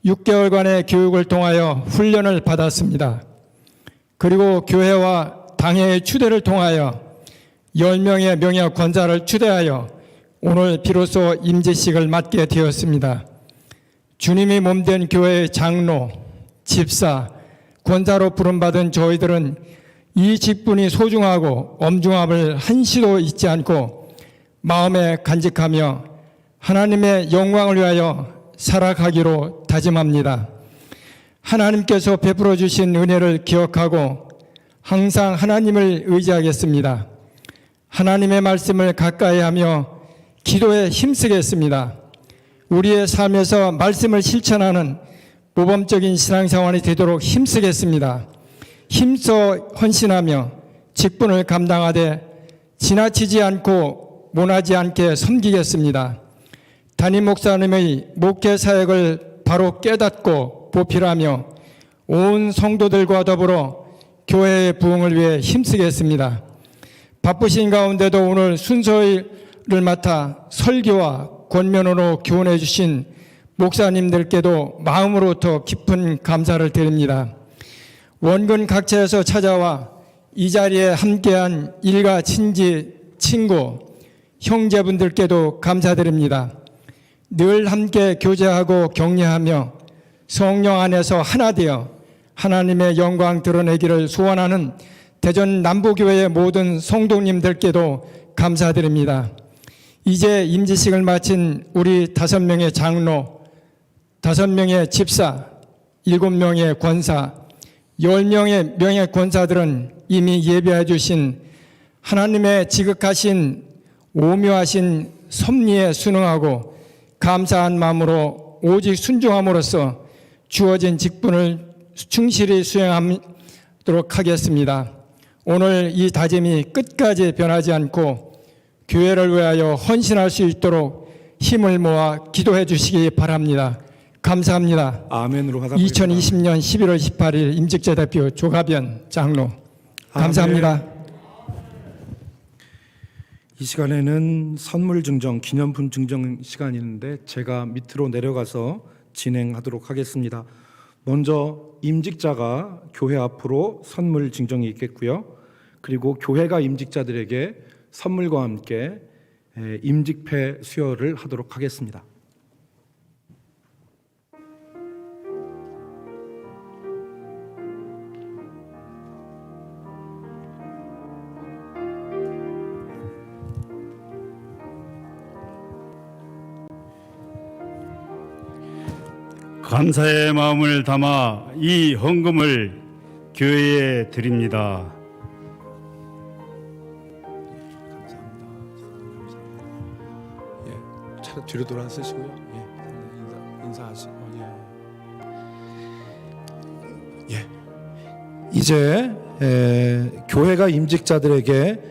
6개월간의 교육을 통하여 훈련을 받았습니다. 그리고 교회와 당회의 추대를 통하여 10명의 명예 권사를 추대하여 오늘 비로소 임재식을 맡게 되었습니다. 주님이 몸된 교회의 장로, 집사, 권사로 부름받은 저희들은 이 직분이 소중하고 엄중함을 한시도 잊지 않고 마음에 간직하며 하나님의 영광을 위하여 살아가기로 다짐합니다. 하나님께서 베풀어 주신 은혜를 기억하고 항상 하나님을 의지하겠습니다. 하나님의 말씀을 가까이 하며 기도에 힘쓰겠습니다. 우리의 삶에서 말씀을 실천하는 모범적인 신앙생활이 되도록 힘쓰겠습니다. 힘써 헌신하며 직분을 감당하되 지나치지 않고 모나지 않게 섬기겠습니다. 담임 목사님의 목회 사역을 바로 깨닫고 보필하며 온 성도들과 더불어 교회의 부흥을 위해 힘쓰겠습니다. 바쁘신 가운데도 오늘 순서를 맡아 설교와 권면으로 교훈해 주신 목사님들께도 마음으로부터 깊은 감사를 드립니다. 원근 각처에서 찾아와 이 자리에 함께한 일가 친지, 친구, 형제분들께도 감사드립니다. 늘 함께 교제하고 격려하며 성령 안에서 하나 되어 하나님의 영광 드러내기를 소원하는 대전 남부교회의 모든 성도님들께도 감사드립니다. 이제 임지식을 마친 우리 5명의 장로, 5명의 집사, 7명의 권사, 10명의 명예 권사들은 이미 예배해 주신 하나님의 지극하신 오묘하신 섭리에 순응하고 감사한 마음으로 오직 순종함으로써 주어진 직분을 충실히 수행하도록 하겠습니다. 오늘 이 다짐이 끝까지 변하지 않고 교회를 위하여 헌신할 수 있도록 힘을 모아 기도해 주시기 바랍니다. 감사합니다. 아멘으로 하답니다. 2020년 11월 18일 임직자 대표 조가변 장로 감사합니다. 이 시간에는 선물 증정, 기념품 증정 시간이 있는데 제가 밑으로 내려가서 진행하도록 하겠습니다. 먼저 임직자가 교회 앞으로 선물 증정이 있겠고요. 그리고 교회가 임직자들에게 선물과 함께 임직패 수여를 하도록 하겠습니다. 감사의 마음을 담아 이 헌금을 교회에 드립니다. 예, 차례 뒤로 돌아서시고요. 예, 인사하시고 예. 이제 교회가 임직자들에게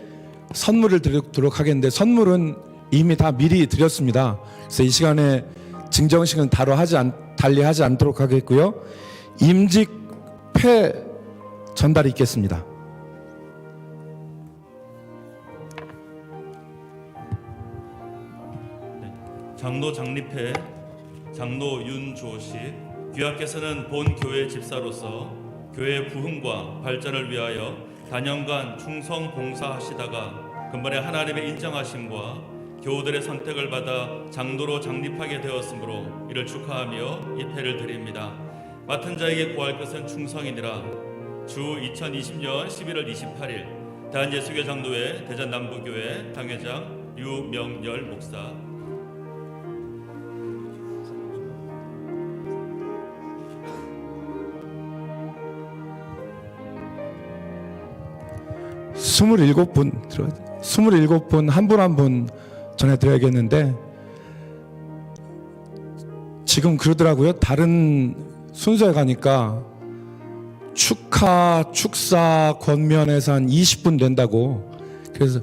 선물을 드리도록 하겠는데 선물은 이미 다 미리 드렸습니다. 그래서 이 시간에 증정식은 달리 하지 않도록 하겠고요. 임직패 전달이 있겠습니다. 장로 장립회 장로 윤조식 귀하께서는 본 교회 집사로서 교회 부흥과 발전을 위하여 단연간 충성 봉사하시다가 근본에 하나님의 인정하심과 교우들의 선택을 받아 장로로 장립하게 되었으므로 이를 축하하며 이 패를 드립니다. 맡은 자에게 구할 것은 충성이니라. 주 2020년 11월 28일 대한예수교 장로회 대전 남부교회 당회장 유명열 목사. 스물일곱 분 한 분 한 분 전해드려야겠는데 지금 그러더라고요. 다른 순서에 가니까 축하, 축사, 권면에서 한 20분 된다고. 그래서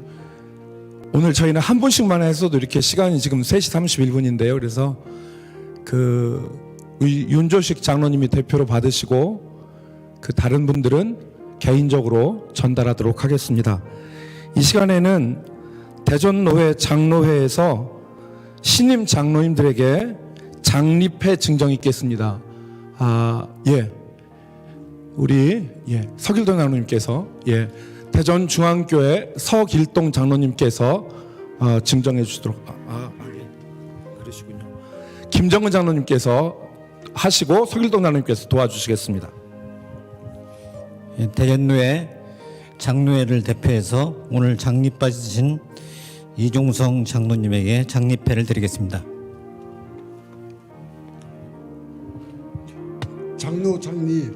오늘 저희는 한 분씩만 했어도 이렇게 시간이 지금 3시 31분인데요. 그래서 그 윤조식 장로님이 대표로 받으시고 그 다른 분들은 개인적으로 전달하도록 하겠습니다. 이 시간에는 대전노회 장로회에서 신임 장로님들에게 장립회 증정이 있겠습니다. 우리 서길동 장로님께서 대전중앙교회 서길동 장로님께서 증정해 주시도록 그러시군요. 김정은 장로님께서 하시고 서길동 장로님께서 도와주시겠습니다. 대전노회 장로회를 대표해서 오늘 장립 받으신 이종성 장로님에게 장립패를 드리겠습니다. 장로 장립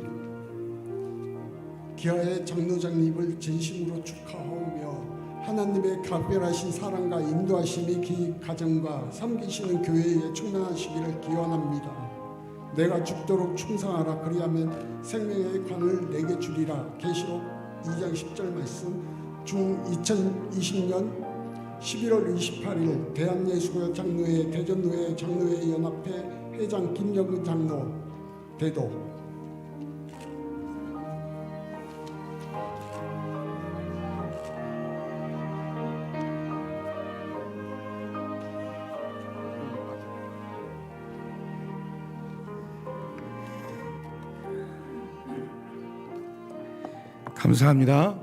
기아의 장로 장립을 진심으로 축하하오며 하나님의 각별하신 사랑과 인도하심이 그 가정과 섬기시는 교회에 충만하시기를 기원합니다. 내가 죽도록 충성하라. 그리하면 생명의 관을 내게 주리라. 계시록 2장 10절 말씀. 중 2020년 11월 28일 대한예수교회 장로회 대전노회 장로회 연합회 회장 김영근 장로 대도. 감사합니다.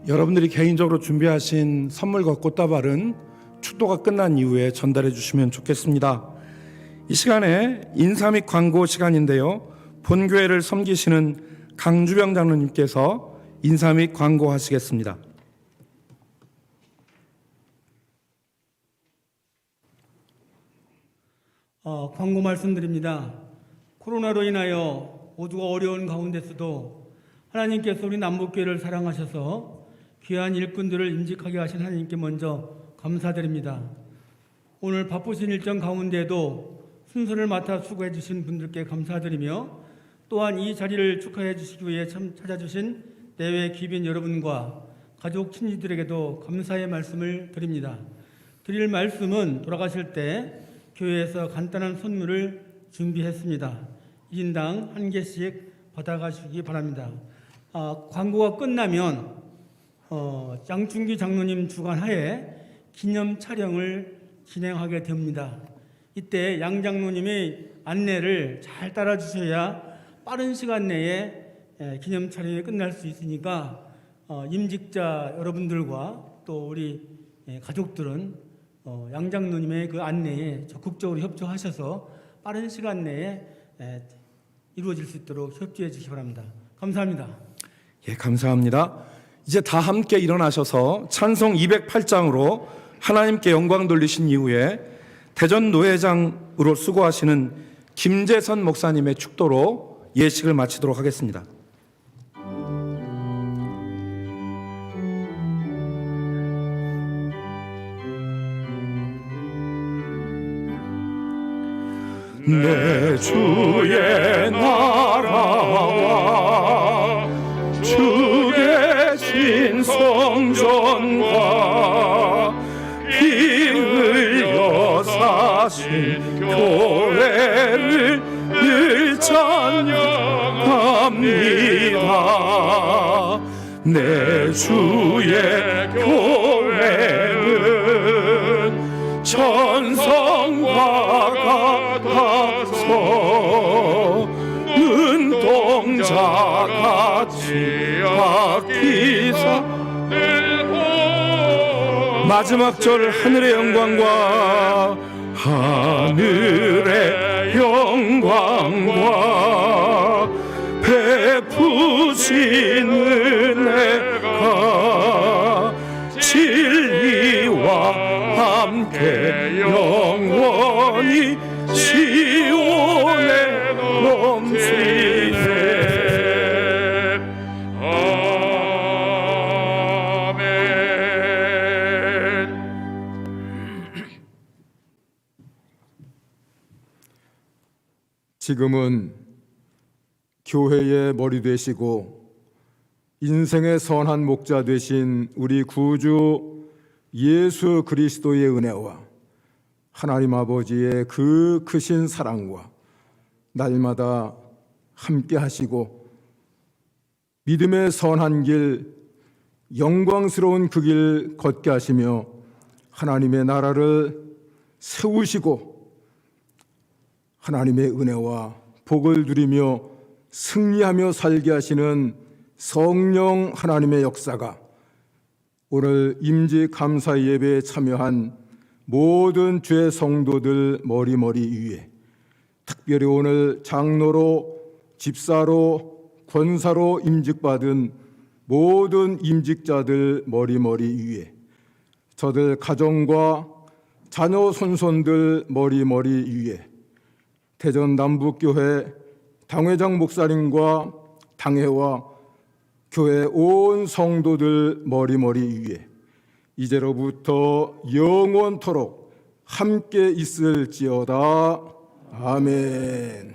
여러분들이 개인적으로 준비하신 선물과 꽃다발은 축도가 끝난 이후에 전달해 주시면 좋겠습니다. 이 시간에 인사 및 광고 시간인데요. 본교회를 섬기시는 강주병 장로님께서 인사 및 광고하시겠습니다. 광고 말씀드립니다. 코로나로 인하여 모두가 어려운 가운데서도 하나님께서 우리 남북교회를 사랑하셔서 귀한 일꾼들을 임직하게 하신 하나님께 먼저 감사드립니다. 오늘 바쁘신 일정 가운데도 순서를 맡아 수고해 주신 분들께 감사드리며 또한 이 자리를 축하해 주시기 위해 찾아주신 내외 귀빈 여러분과 가족 친지들에게도 감사의 말씀을 드립니다. 드릴 말씀은 돌아가실 때 교회에서 간단한 선물을 준비했습니다. 1인당 1개씩 받아가시기 바랍니다. 광고가 끝나면 양충기 장로님 주관하에 기념 촬영을 진행하게 됩니다. 이때 양 장로님의 안내를 잘 따라주셔야 빠른 시간 내에 기념 촬영이 끝날 수 있으니까 임직자 여러분들과 또 우리 가족들은 양 장로님의 그 안내에 적극적으로 협조하셔서 빠른 시간 내에 이루어질 수 있도록 협조해 주시기 바랍니다. 감사합니다. 예, 감사합니다. 이제 다 함께 일어나셔서 찬송 208장으로 하나님께 영광 돌리신 이후에 대전 노회장으로 수고하시는 김재선 목사님의 축도로 예식을 마치도록 하겠습니다. 내 주의 나라와 주 계신 성전과 피 흘려 사신 교회를 늘 찬양합니다. 내 주의 교회는 천성과 같아서 눈동자같이 아끼사 마지막 절 하늘의 영광과 하늘의 영광과 베푸신 은혜가 진리와 함께 영원히 시온에 넘치네. 지금은 교회의 머리 되시고 인생의 선한 목자 되신 우리 구주 예수 그리스도의 은혜와 하나님 아버지의 그 크신 사랑과 날마다 함께 하시고 믿음의 선한 길, 영광스러운 그 길 걷게 하시며 하나님의 나라를 세우시고 하나님의 은혜와 복을 누리며 승리하며 살게 하시는 성령 하나님의 역사가 오늘 임직 감사 예배에 참여한 모든 주의 성도들 머리머리 위에, 특별히 오늘 장로로, 집사로, 권사로 임직받은 모든 임직자들 머리머리 위에, 저들 가정과 자녀 손손들 머리머리 위에, 대전 남북교회 당회장 목사님과 당회와 교회 온 성도들 머리머리 위에 이제로부터 영원토록 함께 있을지어다. 아멘.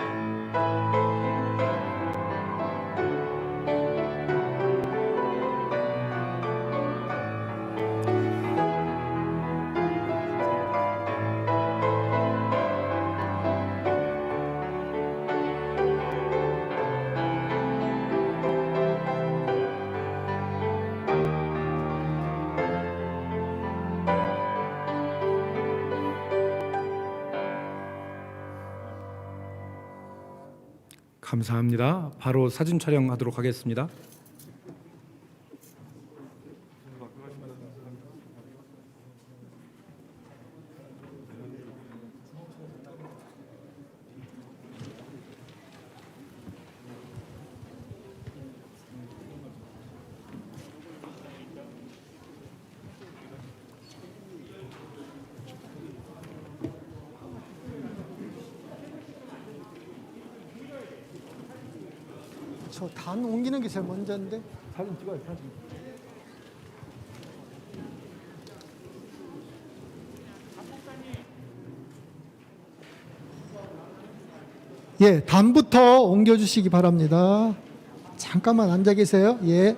감사합니다. 바로 사진 촬영하도록 하겠습니다. 저 단 옮기는 게 제일 먼저인데. 사진 찍어요, 사진. 예, 단부터 옮겨주시기 바랍니다. 잠깐만 앉아 계세요. 예.